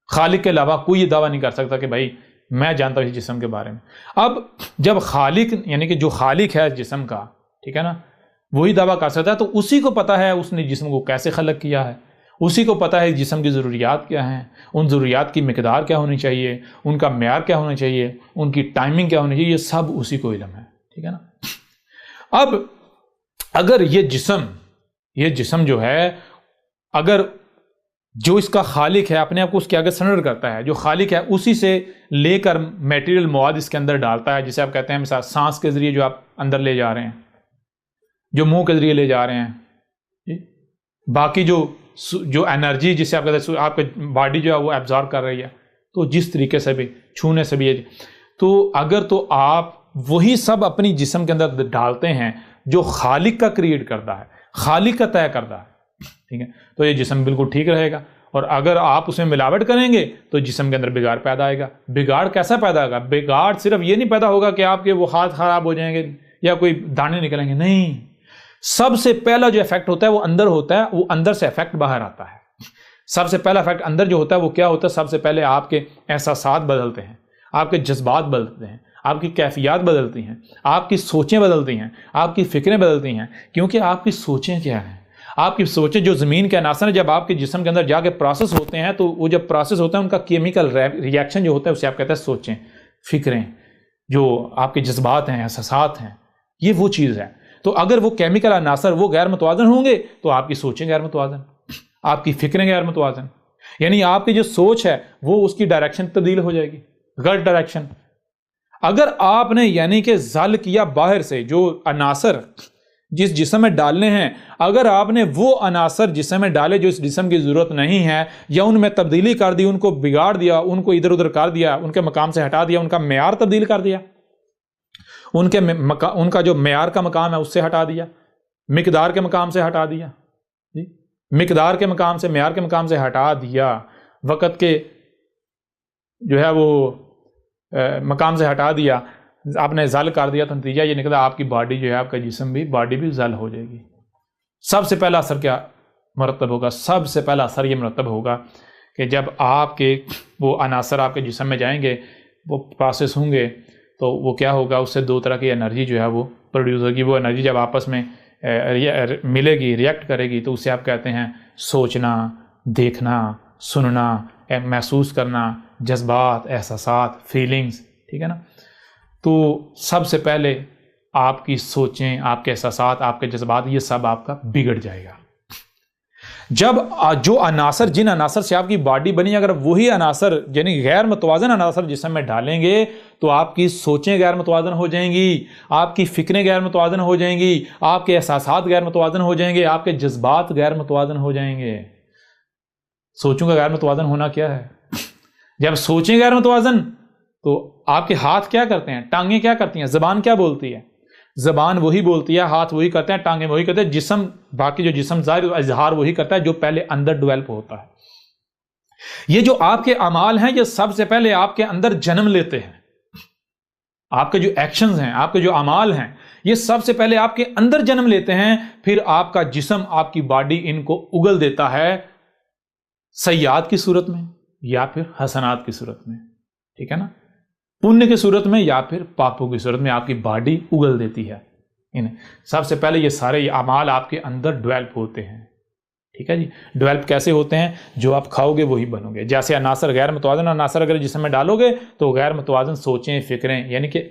Speaker 1: خالق کے علاوہ کوئی یہ دعویٰ نہیں کر سکتا کہ بھائی میں جانتا ہوں اس جسم کے بارے میں. اب جب خالق یعنی کہ جو خالق ہے اس جسم کا، ٹھیک ہے نا، وہی دعویٰ کر سکتا ہے، تو اسی کو پتہ ہے اس نے جسم کو کیسے خلق کیا ہے، اسی کو پتہ ہے جسم کی ضروریات کیا ہیں، ان ضروریات کی مقدار کیا ہونی چاہیے، ان کا معیار کیا ہونا چاہیے، ان کی ٹائمنگ کیا ہونی چاہیے، یہ سب اسی کو علم ہے، ٹھیک ہے نا. اب اگر یہ جسم جو ہے، اگر جو اس کا خالق ہے اپنے آپ کو اس کے آگے سرنڈر کرتا ہے، جو خالق ہے اسی سے لے کر میٹیریل مواد اس کے اندر ڈالتا ہے، جسے آپ کہتے ہیں مثال سانس کے ذریعے جو آپ اندر لے جا رہے ہیں، جو منہ کے ذریعے لے جا رہے ہیں، باقی جو انرجی جسے آپ کہتے ہیں آپ کی باڈی جو ہے وہ ایبزارب کر رہی ہے، تو جس طریقے سے بھی چھونے سے بھی، تو اگر تو آپ وہی سب اپنی جسم کے اندر ڈالتے ہیں جو خالق کا کریٹ کرتا ہے، خالق کا طے کرتا ہے، ٹھیک ہے، تو یہ جسم بالکل ٹھیک رہے گا. اور اگر آپ اس میں ملاوٹ کریں گے تو جسم کے اندر بگاڑ پیدا آئے گا. بگاڑ کیسا پیدا ہوگا؟ بگاڑ صرف یہ نہیں پیدا ہوگا کہ آپ کے وہ ہاتھ خراب ہو جائیں گے یا کوئی دانے نکلیں گے، نہیں. سب سے پہلا جو افیکٹ ہوتا ہے وہ اندر ہوتا ہے، وہ اندر سے افیکٹ باہر آتا ہے. سب سے پہلا افیکٹ اندر جو ہوتا ہے وہ کیا ہوتا ہے؟ سب سے پہلے آپ کے احساسات بدلتے ہیں، آپ کے جذبات بدلتے ہیں، آپ کی کیفیات بدلتی ہیں، آپ کی سوچیں بدلتی ہیں، آپ کی فکریں بدلتی ہیں. کیونکہ آپ کی سوچیں کیا ہیں؟ آپ کی سوچیں جو زمین کے عناصر ہیں جب آپ کے جسم کے اندر جا کے پروسیس ہوتے ہیں، تو وہ جب پروسیس ہوتا ہے ان کا کیمیکل ری ایکشن جو ہوتا ہے اسے آپ کہتے ہیں سوچیں، فکریں، جو آپ کے جذبات ہیں، احساسات ہیں، یہ وہ چیز ہے. تو اگر وہ کیمیکل عناصر وہ غیر متوازن ہوں گے تو آپ کی سوچیں غیر متوازن، آپ کی فکریں غیر متوازن، یعنی آپ کی جو سوچ ہے وہ اس کی ڈائریکشن تبدیل ہو جائے گی، غلط ڈائریکشن. اگر آپ نے یعنی کہ زل کیا باہر سے جو عناصر جس جسم میں ڈالنے ہیں، اگر آپ نے وہ عناصر جسم میں ڈالے جو اس جسم کی ضرورت نہیں ہے، یا ان میں تبدیلی کر دی، ان کو بگاڑ دیا، ان کو ادھر ادھر کر دیا، ان کے مقام سے ہٹا دیا، ان کا معیار تبدیل کر دیا، ان کا جو معیار کا مقام ہے اس سے ہٹا دیا، مقدار کے مقام سے ہٹا دیا، مقدار کے مقام سے معیار کے مقام سے ہٹا دیا، وقت کے جو ہے وہ مقام سے ہٹا دیا، آپ نے زل کر دیا، تو نتیجہ یہ نکلا آپ کی باڈی جو ہے، آپ کا جسم بھی، باڈی بھی زل ہو جائے گی. سب سے پہلا اثر کیا مرتب ہوگا؟ سب سے پہلا اثر یہ مرتب ہوگا کہ جب آپ کے وہ عناصر آپ کے جسم میں جائیں گے، وہ پروسیس ہوں گے، تو وہ کیا ہوگا، اس سے دو طرح کی انرجی جو ہے وہ پروڈیوس ہوگی. وہ انرجی جب آپس میں ملے گی، ریئیکٹ کرے گی، تو اسے آپ کہتے ہیں سوچنا، دیکھنا، سننا، محسوس کرنا، جذبات، احساسات، فیلنگز. ٹھیک ہے نا. تو سب سے پہلے آپ کی سوچیں، آپ کے احساسات، آپ کے جذبات، یہ سب آپ کا بگڑ جائے گا. جب جو عناصر، جن عناصر سے آپ کی باڈی بنی، اگر وہی عناصر یعنی غیر متوازن عناصر جسم میں ڈالیں گے تو آپ کی سوچیں غیر متوازن ہو جائیں گی، آپ کی فکریں غیر متوازن ہو جائیں گی، آپ کے احساسات غیر متوازن ہو جائیں گے، آپ کے جذبات غیر متوازن ہو جائیں گے. سوچوں کا غیر متوازن ہونا کیا ہے؟ جب سوچیں غیر متوازن تو آپ کے ہاتھ کیا کرتے ہیں، ٹانگیں کیا کرتی ہیں، زبان کیا بولتی ہے؟ زبان وہی بولتی ہے، ہاتھ وہی کرتے ہیں، ٹانگیں وہی کرتے ہیں، جسم، باقی جو جسم ظاہر اظہار وہی کرتا ہے جو پہلے اندر ڈیولپ ہوتا ہے. یہ جو آپ کے اعمال ہیں یہ سب سے پہلے آپ کے اندر جنم لیتے ہیں. آپ کے جو ایکشنز ہیں، آپ کے جو اعمال ہیں، یہ سب سے پہلے آپ کے اندر جنم لیتے ہیں، پھر آپ کا جسم، آپ کی باڈی ان کو اگل دیتا ہے سیئات کی صورت میں یا پھر حسنات کی صورت میں. ٹھیک ہے نا. پنیہ کی صورت میں یا پھر پاپوں کی صورت میں آپ کی باڈی اگل دیتی ہے. سب سے پہلے یہ سارے اعمال آپ کے اندر ڈیولپ ہوتے ہیں. ٹھیک ہے جی. ڈیولپ کیسے ہوتے ہیں؟ جو آپ کھاؤ گے وہی بنو گے. جیسے عناصر، غیر متوازن عناصر اگر جسم میں ڈالو گے تو غیر متوازن سوچیں، فکریں، یعنی کہ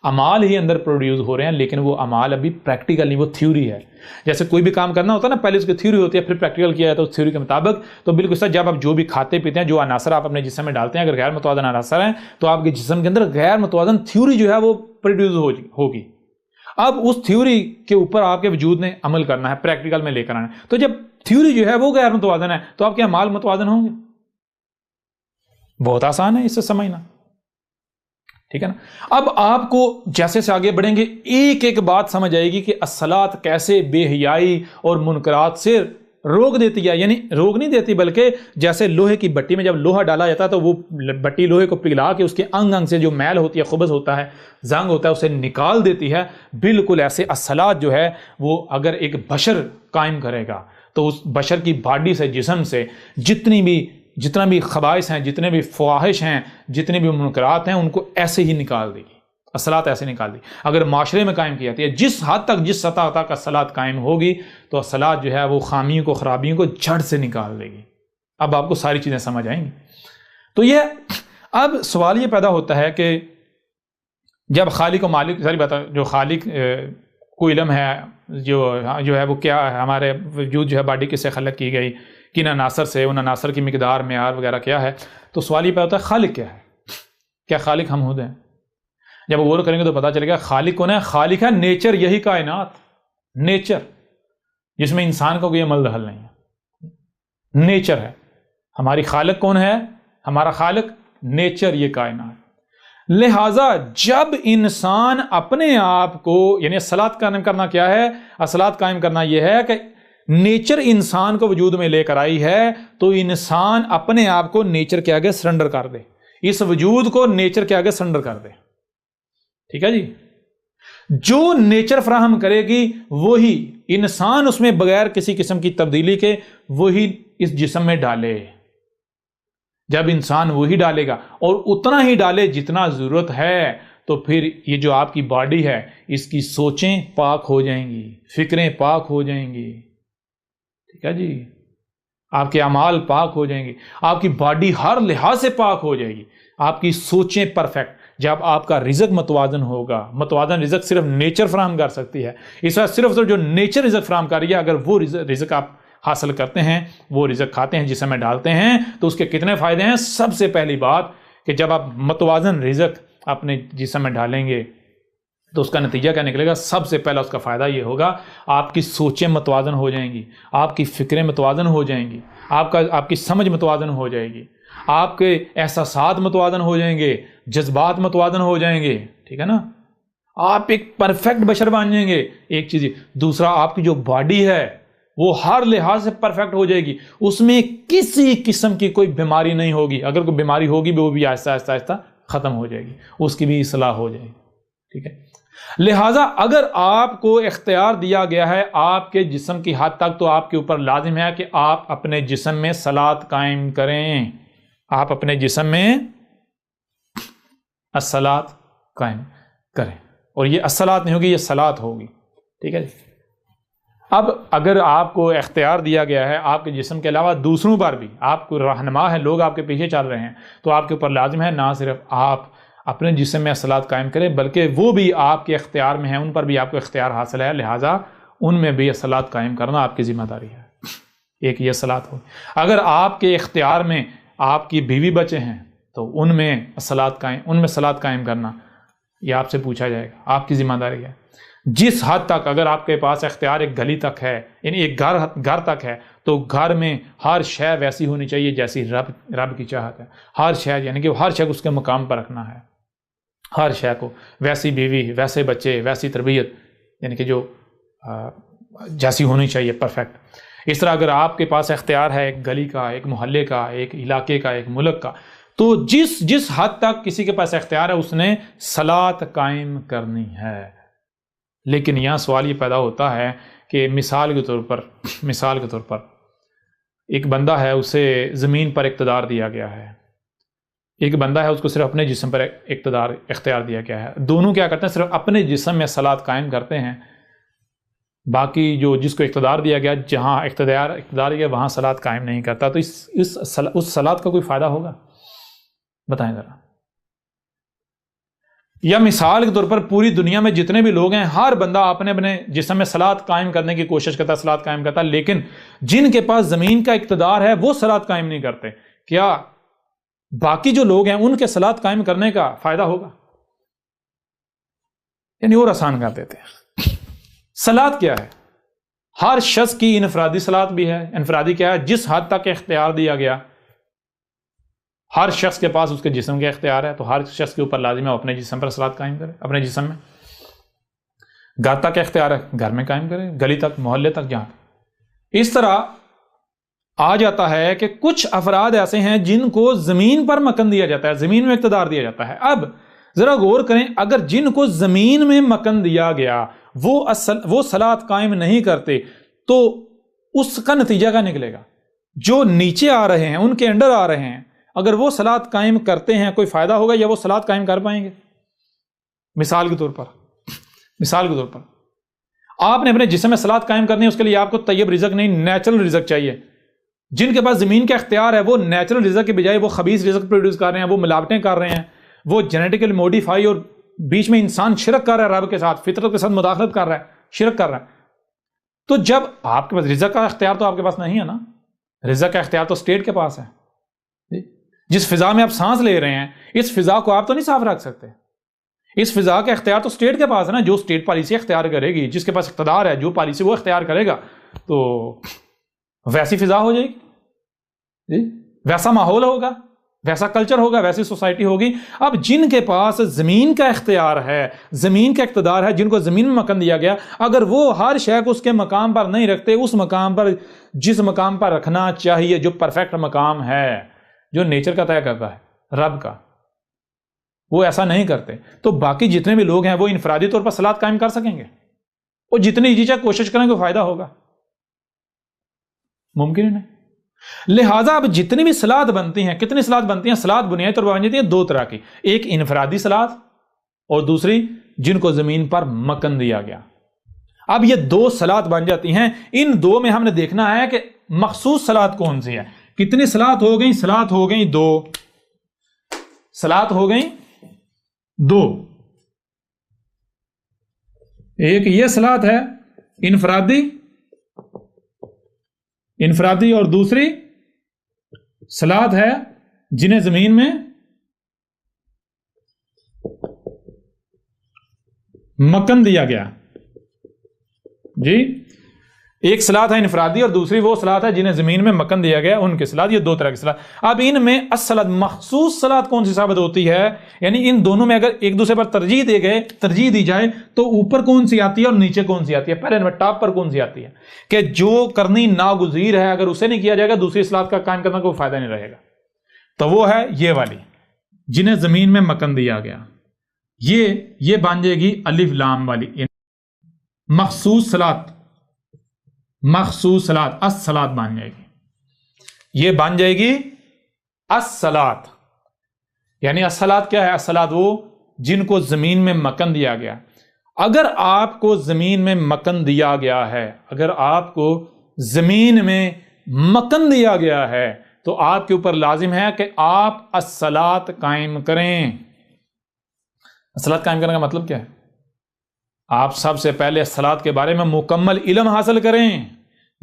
Speaker 1: اعمال ہی اندر پروڈیوس ہو رہے ہیں، لیکن وہ اعمال ابھی پریکٹیکل نہیں، وہ تھیوری ہے. جیسے کوئی بھی کام کرنا ہوتا ہے نا، پہلے اس کی تھیوری ہوتی ہے، پھر پریکٹیکل کیا جاتا ہے اس تھیوری کے مطابق. تو بالکل سر، جب آپ جو بھی کھاتے پیتے ہیں، جو عناصر آپ اپنے جسم میں ڈالتے ہیں، اگر غیر متوازن عناصر ہیں تو آپ کے جسم کے اندر غیر متوازن تھیوری جو ہے وہ پروڈیوس ہوگی. اب اس تھیوری کے اوپر آپ کے وجود نے عمل کرنا ہے، پریکٹیکل میں لے کر آنا ہے. تو جب تھیوری جو ہے وہ غیر متوازن ہے تو آپ کے اعمال متوازن ہوں گے. بہت آسان ہے اس سے سمجھنا. ٹھیک ہے نا. اب آپ کو جیسے سے آگے بڑھیں گے ایک ایک بات سمجھ آئے گی کہ الصلاۃ کیسے بے حیائی اور منکرات سے روک دیتی ہے. یعنی روک نہیں دیتی، بلکہ جیسے لوہے کی بٹی میں جب لوہا ڈالا جاتا ہے تو وہ بٹی لوہے کو پگھلا کے اس کے انگ انگ سے جو میل ہوتی ہے، خبث ہوتا ہے، زنگ ہوتا ہے، اسے نکال دیتی ہے. بالکل ایسے الصلاۃ جو ہے وہ اگر ایک بشر قائم کرے گا تو اس بشر کی باڈی سے، جسم سے جتنا بھی خبائث ہیں، جتنے بھی فواحش ہیں، جتنے بھی منکرات ہیں، ان کو ایسے ہی نکال دے گی. الصلاۃ ایسے نکال دی. اگر معاشرے میں قائم کی جاتی ہے، جس حد تک، جس سطح تک الصلاۃ قائم ہوگی تو الصلاۃ جو ہے وہ خامیوں کو، خرابیوں کو جڑ سے نکال دے گی. اب آپ کو ساری چیزیں سمجھ آئیں گی. تو یہ اب سوال یہ پیدا ہوتا ہے کہ جب خالق و مالک، ساری بات، جو خالق کو علم ہے، جو ہے وہ کیا ہے، ہمارے وجود جو ہے باڈی کس سے خلق کی گئی، کن عناصر سے، ان عناصر کی مقدار، معیار وغیرہ کیا ہے. تو سوال یہ پیدا ہوتا ہے خالق کیا ہے؟ کیا خالق ہم خود ہیں؟ جب غور کریں گے تو پتا چلے گا خالق کون ہے. خالق ہے نیچر، یہی کائنات، نیچر، جس میں انسان کا کوئی عمل دخل نہیں ہے. نیچر ہے. ہماری خالق کون ہے؟ ہمارا خالق نیچر، یہ کائنات. لہذا جب انسان اپنے آپ کو، یعنی الصلاۃ قائم کرنا کیا ہے؟ الصلاۃ قائم کرنا یہ ہے کہ نیچر انسان کو وجود میں لے کر آئی ہے، تو انسان اپنے آپ کو نیچر کے آگے سرنڈر کر دے، اس وجود کو نیچر کے آگے سرنڈر کر دے. ٹھیک ہے جی. جو نیچر فراہم کرے گی وہی انسان اس میں بغیر کسی قسم کی تبدیلی کے وہی اس جسم میں ڈالے. جب انسان وہی ڈالے گا اور اتنا ہی ڈالے جتنا ضرورت ہے، تو پھر یہ جو آپ کی باڈی ہے اس کی سوچیں پاک ہو جائیں گی، فکریں پاک ہو جائیں گی. ٹھیک ہے جی. آپ کے اعمال پاک ہو جائیں گے، آپ کی باڈی ہر لحاظ سے پاک ہو جائے گی، آپ کی سوچیں پرفیکٹ. جب آپ کا رزق متوازن ہوگا، متوازن رزق صرف نیچر فراہم کر سکتی ہے. اس وقت صرف جو نیچر رزق فراہم کر رہی ہے، اگر وہ رزق آپ حاصل کرتے ہیں، وہ رزق کھاتے ہیں، جسم میں ڈالتے ہیں، تو اس کے کتنے فائدے ہیں؟ سب سے پہلی بات کہ جب آپ متوازن رزق اپنے جسم میں ڈالیں گے تو اس کا نتیجہ کیا نکلے گا؟ سب سے پہلا اس کا فائدہ یہ ہوگا، آپ کی سوچیں متوازن ہو جائیں گی، آپ کی فکریں متوازن ہو جائیں گی، آپ کی سمجھ متوازن ہو جائے گی، آپ کے احساسات متوازن ہو جائیں گے، جذبات متوازن ہو جائیں گے. ٹھیک ہے نا. آپ ایک پرفیکٹ بشر بن جائیں گے. ایک چیز. دوسرا، آپ کی جو باڈی ہے وہ ہر لحاظ سے پرفیکٹ ہو جائے گی، اس میں کسی قسم کی کوئی بیماری نہیں ہوگی. اگر کوئی بیماری ہوگی بھی وہ بھی آہستہ آہستہ آہستہ ختم ہو جائے گی، اس کی بھی اصلاح ہو جائے گی. ٹھیک ہے. لہٰذا اگر آپ کو اختیار دیا گیا ہے آپ کے جسم کی حد تک، تو آپ کے اوپر لازم ہے کہ آپ اپنے جسم میں صلاۃ قائم کریں. آپ اپنے جسم میں الصلاۃ قائم کریں. اور یہ الصلاۃ نہیں ہوگی، یہ صلاۃ ہوگی. ٹھیک ہے جی. اب اگر آپ کو اختیار دیا گیا ہے آپ کے جسم کے علاوہ دوسروں پر بھی، آپ کو رہنما ہے، لوگ آپ کے پیچھے چل رہے ہیں، تو آپ کے اوپر لازم ہے نہ صرف آپ اپنے جسم میں صلاۃ قائم کریں بلکہ وہ بھی آپ کے اختیار میں ہیں، ان پر بھی آپ کو اختیار حاصل ہے، لہٰذا ان میں بھی صلاۃ قائم کرنا آپ کی ذمہ داری ہے. ایک یہ صلاۃ ہو. اگر آپ کے اختیار میں آپ کی بیوی بچے ہیں تو ان میں صلاۃ قائم کرنا یہ آپ سے پوچھا جائے گا، آپ کی ذمہ داری ہے. جس حد تک اگر آپ کے پاس اختیار ایک گلی تک ہے، یعنی ایک گھر تک ہے، تو گھر میں ہر شے ویسی ہونی چاہیے جیسی رب کی چاہت ہے. ہر شے یعنی کہ ہر شے کو اس کے مقام پر رکھنا ہے. ہر شے کو ویسی بیوی، ویسے بچے، ویسی تربیت، یعنی کہ جو جیسی ہونی چاہیے، پرفیکٹ. اس طرح اگر آپ کے پاس اختیار ہے ایک گلی کا، ایک محلے کا، ایک علاقے کا، ایک ملک کا، تو جس حد تک کسی کے پاس اختیار ہے اس نے صلاۃ قائم کرنی ہے. لیکن یہاں سوال یہ پیدا ہوتا ہے کہ مثال کے طور پر ایک بندہ ہے، اسے زمین پر اقتدار دیا گیا ہے. ایک بندہ ہے، اس کو صرف اپنے جسم پر اختیار دیا گیا ہے. دونوں کیا کرتے ہیں؟ صرف اپنے جسم میں صلاۃ قائم کرتے ہیں. باقی جس کو اقتدار دیا گیا، جہاں اقتدار دیا وہاں صلاۃ قائم نہیں کرتا. تو اس صلاۃ کا کوئی فائدہ ہوگا؟ بتائیں ذرا. یا مثال کے طور پر پوری دنیا میں جتنے بھی لوگ ہیں، ہر بندہ اپنے اپنے جسم میں صلاۃ قائم کرنے کی کوشش کرتا ہے، صلاۃ قائم کرتا ہے، لیکن جن کے پاس زمین کا اقتدار ہے وہ صلاۃ قائم نہیں کرتے. کیا باقی جو لوگ ہیں ان کے صلاۃ قائم کرنے کا فائدہ ہوگا؟ یعنی اور آسان کر دیتے ہیں. صلاۃ کیا ہے؟ ہر شخص کی انفرادی صلاۃ بھی ہے. انفرادی کیا ہے؟ جس حد تک اختیار دیا گیا، ہر شخص کے پاس اس کے جسم کا اختیار ہے، تو ہر شخص کے اوپر لازم ہے اپنے جسم پر صلاۃ قائم کرے. اپنے جسم میں گھر تک اختیار ہے، گھر میں قائم کرے، گلی تک، محلے تک، جہاں. اس طرح آ جاتا ہے کہ کچھ افراد ایسے ہیں جن کو زمین پر مکن دیا جاتا ہے، زمین میں اقتدار دیا جاتا ہے. اب ذرا غور کریں، اگر جن کو زمین میں مکن دیا گیا وہ صلاۃ قائم نہیں کرتے تو اس کا نتیجہ کیا نکلے گا؟ جو نیچے آ رہے ہیں، ان کے انڈر آ رہے ہیں، اگر وہ صلاۃ قائم کرتے ہیں کوئی فائدہ ہوگا یا وہ صلاۃ قائم کر پائیں گے؟ مثال کے طور پر آپ نے اپنے جسم میں صلاۃ قائم کرنی ہے، اس کے لیے آپ کو طیب رزق نہیں، نیچرل رزق چاہیے. جن کے پاس زمین کا اختیار ہے وہ نیچرل رزق کے بجائے وہ خبیث رزق پروڈیوس کر رہے ہیں، وہ ملاوٹیں کر رہے ہیں، وہ جینیٹیکلی موڈیفائی، اور بیچ میں انسان شرک کر رہا ہے، رب کے ساتھ، فطرت کے ساتھ مداخلت کر رہا ہے، شرک کر رہا ہے. تو جب آپ کے پاس رزق کا اختیار تو آپ کے پاس نہیں ہے نا، رزق کا اختیار تو اسٹیٹ کے پاس ہے. جس فضا میں آپ سانس لے رہے ہیں، اس فضا کو آپ تو نہیں صاف رکھ سکتے. اس فضا کا اختیار تو اسٹیٹ کے پاس ہے نا. جو اسٹیٹ پالیسی اختیار کرے گی، جس کے پاس اقتدار ہے، جو پالیسی وہ اختیار کرے گا، تو ویسی فضا ہو جائے گی، ویسا ماحول ہوگا، ویسا کلچر ہوگا، ویسی سوسائٹی ہوگی. اب جن کے پاس زمین کا اختیار ہے، زمین کا اقتدار ہے، جن کو زمین میں مکان دیا گیا، اگر وہ ہر شے کو اس کے مقام پر نہیں رکھتے، اس مقام پر، جس مقام پر رکھنا چاہیے، جو پرفیکٹ مقام ہے، جو نیچر کا طے کرتا ہے، رب کا، وہ ایسا نہیں کرتے، تو باقی جتنے بھی لوگ ہیں وہ انفرادی طور پر صلاۃ قائم کر سکیں گے؟ اور جتنی جی چاہے کوشش کریں گے فائدہ ہوگا؟ ممکن ہی نہیں. لہٰذا اب جتنی بھی صلاۃ بنتی ہیں، کتنی صلاۃ بنتی ہیں؟ صلاۃ بنیادی طور پر بن جاتی ہیں دو طرح کی، ایک انفرادی صلاۃ اور دوسری جن کو زمین پر مکن دیا گیا. اب یہ دو صلاۃ بن جاتی ہیں. ان دو میں ہم نے دیکھنا ہے کہ مخصوص صلاۃ کون سی ہے. کتنی صلاۃ ہو گئی؟ صلاۃ ہو گئی دو. صلاۃ ہو گئی دو. ایک یہ صلاۃ ہے انفرادی اور دوسری صلاۃ ہے جنہیں زمین میں مکن دیا گیا. جی، ایک صلاۃ ہے انفرادی اور دوسری وہ صلاۃ ہے جنہیں زمین میں مکن دیا گیا، ان کی صلاۃ. یہ دو طرح کی صلاۃ. اب ان میں الصلاۃ مخصوص صلاۃ کون سی ثابت ہوتی ہے؟ یعنی ان دونوں میں اگر ایک دوسرے پر ترجیح دی جائے تو اوپر کون سی آتی ہے اور نیچے کون سی آتی ہے؟ پہلے نمبر ٹاپ پر کون سی آتی ہے کہ جو کرنی ناگزیر ہے، اگر اسے نہیں کیا جائے گا دوسری صلاۃ کا قائم کرنا کوئی فائدہ نہیں رہے گا. تو وہ ہے یہ والی، جنہیں زمین میں مکن دیا گیا. یہ بن جائے گی الف لام والی مخصوص صلاۃ. الصلاۃ بن جائے گی. یہ بن جائے گی الصلاۃ. یعنی الصلاۃ کیا ہے؟ الصلاۃ وہ جن کو زمین میں مکن دیا گیا. اگر آپ کو زمین میں مکن دیا گیا ہے، اگر آپ کو زمین میں مکن دیا گیا ہے تو آپ کے اوپر لازم ہے کہ آپ الصلاۃ قائم کریں. الصلاۃ قائم کرنے کا مطلب کیا ہے؟ آپ سب سے پہلے الصلاۃ کے بارے میں مکمل علم حاصل کریں.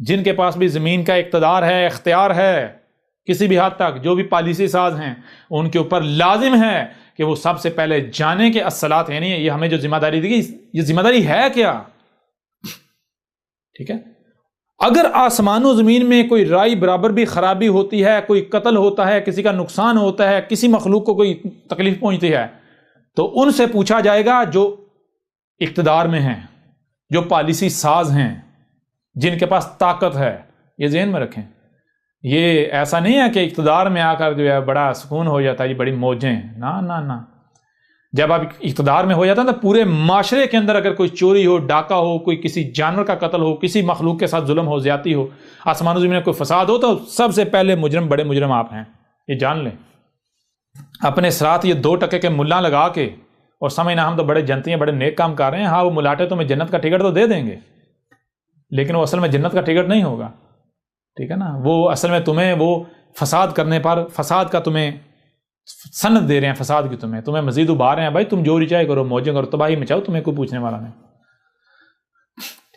Speaker 1: جن کے پاس بھی زمین کا اقتدار ہے، اختیار ہے کسی بھی حد تک، جو بھی پالیسی ساز ہیں، ان کے اوپر لازم ہے کہ وہ سب سے پہلے جانیں کہ الصلاۃ یعنی یہ ہمیں جو ذمہ داری دی گئی، یہ ذمہ داری ہے کیا. ٹھیک ہے. اگر آسمان و زمین میں کوئی رائی برابر بھی خرابی ہوتی ہے، کوئی قتل ہوتا ہے، کسی کا نقصان ہوتا ہے، کسی مخلوق کو کوئی تکلیف پہنچتی ہے، تو ان سے پوچھا جائے گا جو اقتدار میں ہیں، جو پالیسی ساز ہیں، جن کے پاس طاقت ہے. یہ ذہن میں رکھیں. یہ ایسا نہیں ہے کہ اقتدار میں آ کر جو ہے بڑا سکون ہو جاتا ہے، یہ بڑی موجیں. نہ جب آپ اقتدار میں ہو جاتا ہے تو پورے معاشرے کے اندر اگر کوئی چوری ہو، ڈاکہ ہو، کوئی کسی جانور کا قتل ہو، کسی مخلوق کے ساتھ ظلم ہو، زیادتی ہو، آسمان و زمین میں کوئی فساد ہو، تو سب سے پہلے مجرم، بڑے مجرم آپ ہیں. یہ جان لیں. اپنے ساتھ یہ 2 ٹکے کے ملا لگا کے اور سمجھنا ہم تو بڑے جنتی ہیں، بڑے نیک کام کر رہے ہیں. ہاں وہ ملاٹے تمہیں جنت کا ٹکٹ تو دے دیں گے، لیکن وہ اصل میں جنت کا ٹکٹ نہیں ہوگا. ٹھیک ہے نا. وہ اصل میں تمہیں وہ فساد کرنے پر، فساد کا تمہیں سند دے رہے ہیں، فساد کی تمہیں مزید ابھار رہے ہیں. بھائی تم جو چاہے کرو، موجیں کرو، تباہی مچاؤ، تمہیں کوئی پوچھنے والا نہیں.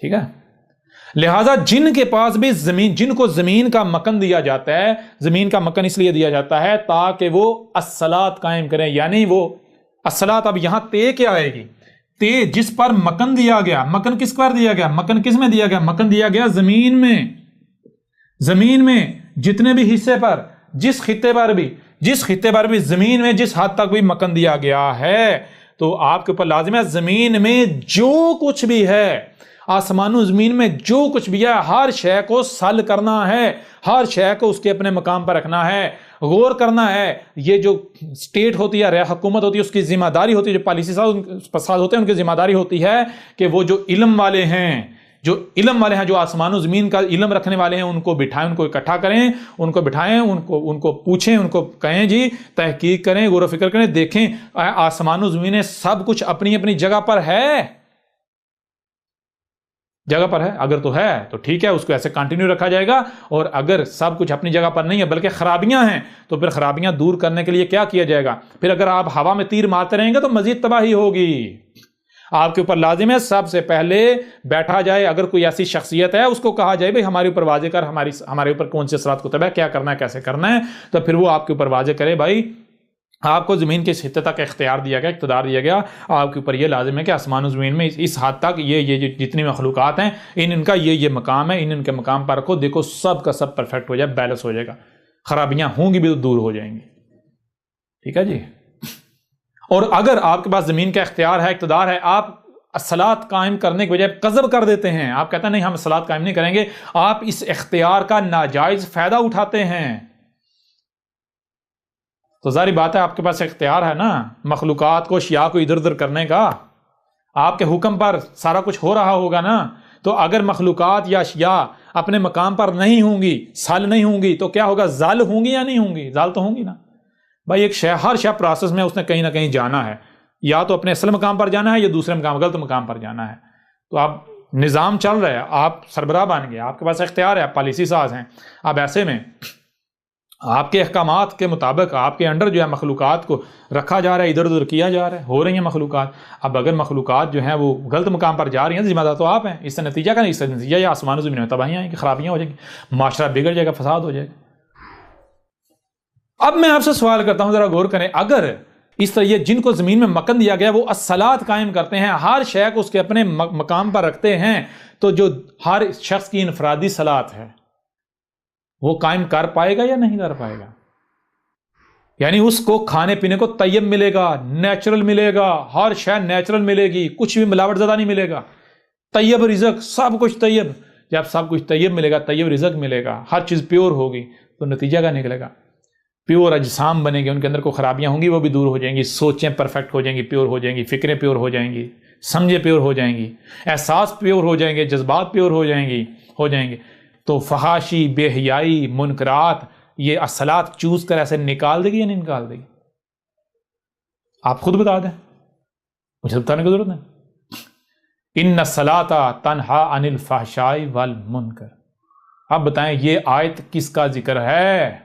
Speaker 1: ٹھیک ہے. لہذا جن کے پاس بھی زمین، جن کو زمین کا مکن دیا جاتا ہے، زمین کا مکن اس لیے دیا جاتا ہے تاکہ وہ الصلاۃ قائم کریں. یعنی وہ الصلاۃ، اب یہاں تے کیا آئے گی؟ تے جس پر مکن دیا گیا. مکن کس پر دیا گیا؟ مکن کس میں دیا گیا؟ مکن دیا گیا زمین میں. زمین میں جتنے بھی حصے پر، جس خطے پر بھی زمین میں جس حد تک بھی مکن دیا گیا ہے، تو آپ کے اوپر لازم ہے زمین میں جو کچھ بھی ہے، آسمان و زمین میں جو کچھ بھی ہے، ہر شے کو سل کرنا ہے، ہر شے کو اس کے اپنے مقام پر رکھنا ہے، غور کرنا ہے. یہ جو اسٹیٹ ہوتی ہے، حکومت ہوتی ہے، اس کی ذمہ داری ہوتی ہے، جو پالیسی ساز ہوتے ہیں ان کی ذمہ داری ہوتی ہے کہ وہ جو علم والے ہیں، جو آسمان و زمین کا علم رکھنے والے ہیں، ان کو بٹھائیں، ان کو اکٹھا کریں، ان کو بٹھائیں، ان کو پوچھیں، ان کو کہیں جی تحقیق کریں، غور و فکر کریں، دیکھیں آسمان و زمین سب کچھ اپنی اپنی جگہ پر ہے. اگر تو ہے تو ٹھیک ہے، اس کو ایسے کنٹینیو رکھا جائے گا. اور اگر سب کچھ اپنی جگہ پر نہیں ہے بلکہ خرابیاں ہیں، تو پھر خرابیاں دور کرنے کے لیے کیا کیا جائے گا؟ پھر اگر آپ ہوا میں تیر مارتے رہیں گے تو مزید تباہی ہوگی. آپ کے اوپر لازم ہے سب سے پہلے بیٹھا جائے. اگر کوئی ایسی شخصیت ہے اس کو کہا جائے بھئی ہمارے اوپر واضح کر، ہمارے اوپر کون سے اثرات کو تباہ کیا کرنا ہے، کیسے کرنا ہے. تو پھر وہ آپ کے اوپر واضح کرے بھائی آپ کو زمین کے اس حصے تک اختیار دیا گیا، اقتدار دیا گیا، آپ کے اوپر یہ لازم ہے کہ آسمان و زمین میں اس حد تک یہ جتنی مخلوقات ہیں ان کا یہ مقام ہے، ان کے مقام پر رکھو. دیکھو سب کا سب پرفیکٹ ہو جائے، بیلنس ہو جائے گا، خرابیاں ہوں گی بھی تو دور ہو جائیں گی. ٹھیک ہے جی. اور اگر آپ کے پاس زمین کا اختیار ہے، اقتدار ہے، آپ الصلاۃ قائم کرنے کے بجائے قذف کر دیتے ہیں، آپ کہتے ہیں نہیں ہم الصلاۃ قائم نہیں کریں گے، آپ اس اختیار کا ناجائز فائدہ اٹھاتے ہیں. تو ظاہری بات ہے آپ کے پاس اختیار ہے نا مخلوقات کو، اشیاء کو ادھر ادھر کرنے کا، آپ کے حکم پر سارا کچھ ہو رہا ہوگا نا. تو اگر مخلوقات یا اشیاء اپنے مقام پر نہیں ہوں گی، سال نہیں ہوں گی، تو کیا ہوگا؟ زال ہوں گی یا نہیں ہوں گی؟ زال تو ہوں گی نا. بھائی ایک شے، ہر شے پروسیس میں اس نے کہیں نہ کہیں جانا ہے، یا تو اپنے اصل مقام پر جانا ہے یا دوسرے مقام، غلط مقام پر جانا ہے. تو آپ نظام چل رہا ہے، آپ سربراہ بن گئے، آپ کے پاس اختیار ہے، آپ پالیسی ساز ہیں. اب ایسے میں آپ کے احکامات کے مطابق آپ کے انڈر جو ہے مخلوقات کو رکھا جا رہا ہے، ادھر ادھر کیا جا رہا ہے، ہو رہی ہیں مخلوقات. اب اگر مخلوقات جو ہیں وہ غلط مقام پر جا رہی ہیں، ذمہ دار تو آپ ہیں. اس سے نتیجہ کیا ہے؟ اس سے نتیجہ یہ آسمان و زمین میں تباہیاں آئیں گی، خرابیاں ہو جائیں گی، معاشرہ بگڑ جائے گا، فساد ہو جائے گا. اب میں آپ سے سوال کرتا ہوں، ذرا غور کریں. اگر اس طرح یہ جن کو زمین میں مکن دیا گیا وہ الصلاۃ قائم کرتے ہیں، ہر شے کو اس کے اپنے مقام پر رکھتے ہیں، تو جو ہر شخص کی انفرادی صلاۃ ہے وہ قائم کر پائے گا یا نہیں کر پائے گا؟ یعنی اس کو کھانے پینے کو طیب ملے گا، نیچرل ملے گا، ہر شے نیچرل ملے گی، کچھ بھی ملاوٹ زدہ نہیں ملے گا، طیب رزق، سب کچھ طیب. جب سب کچھ طیب ملے گا، طیب رزق ملے گا، ہر چیز پیور ہوگی، تو نتیجہ کیا نکلے گا؟ پیور اجسام بنے گے، ان کے اندر کوئی خرابیاں ہوں گی وہ بھی دور ہو جائیں گی، سوچیں پرفیکٹ ہو جائیں گی، پیور ہو جائیں گی، فکریں پیور ہو جائیں گی، سمجھیں پیور ہو جائیں گی، احساس پیور ہو جائیں گے، جذبات پیور ہو جائیں گے. تو فحاشی، بے حیائی، منکرات یہ الصلاۃ چوز کر ایسے نکال دے گی یا نہیں نکال دے گی؟ آپ خود بتا دیں. مجھے بتانے کی ضرورت نہیں۔ ان الصلاۃ تنہا عن الفحشاء والمنکر۔ اب بتائیں یہ آیت کس کا ذکر ہے؟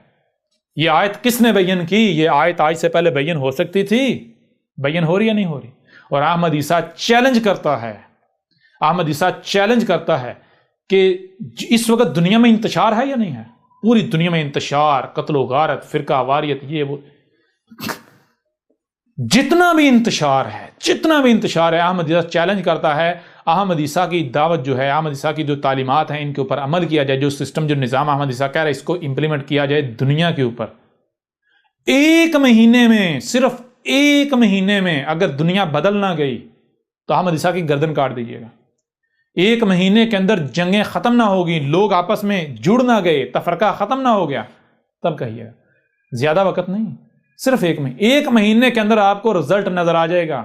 Speaker 1: یہ آیت کس نے بیان کی؟ یہ آیت آج سے پہلے بیان ہو سکتی تھی؟ بیان ہو رہی یا نہیں ہو رہی؟ اور احمد عیسیٰ چیلنج کرتا ہے، احمد عیسیٰ چیلنج کرتا ہے کہ اس وقت دنیا میں انتشار ہے یا نہیں ہے؟ پوری دنیا میں انتشار، قتل و غارت، فرقہ واریت، یہ وہ جتنا بھی انتشار ہے، احمد عیسیٰ چیلنج کرتا ہے احمد عیسیٰ کی دعوت جو ہے، احمد عیسیٰ کی جو تعلیمات ہیں ان کے اوپر عمل کیا جائے، جو سسٹم، جو نظام احمد عیسیٰ کہہ رہا ہے اس کو امپلیمنٹ کیا جائے دنیا کے اوپر۔ ایک مہینے میں، صرف ایک مہینے میں اگر دنیا بدل نہ گئی تو احمد عیسیٰ کی گردن کاٹ دیجیے گا۔ ایک مہینے کے اندر جنگیں ختم نہ ہوگی، لوگ آپس میں جڑ نہ گئے، تفرقہ ختم نہ ہو گیا، تب کہیے گا۔ زیادہ وقت نہیں، صرف ایک مہینے کے اندر آپ کو رزلٹ نظر آ جائے گا۔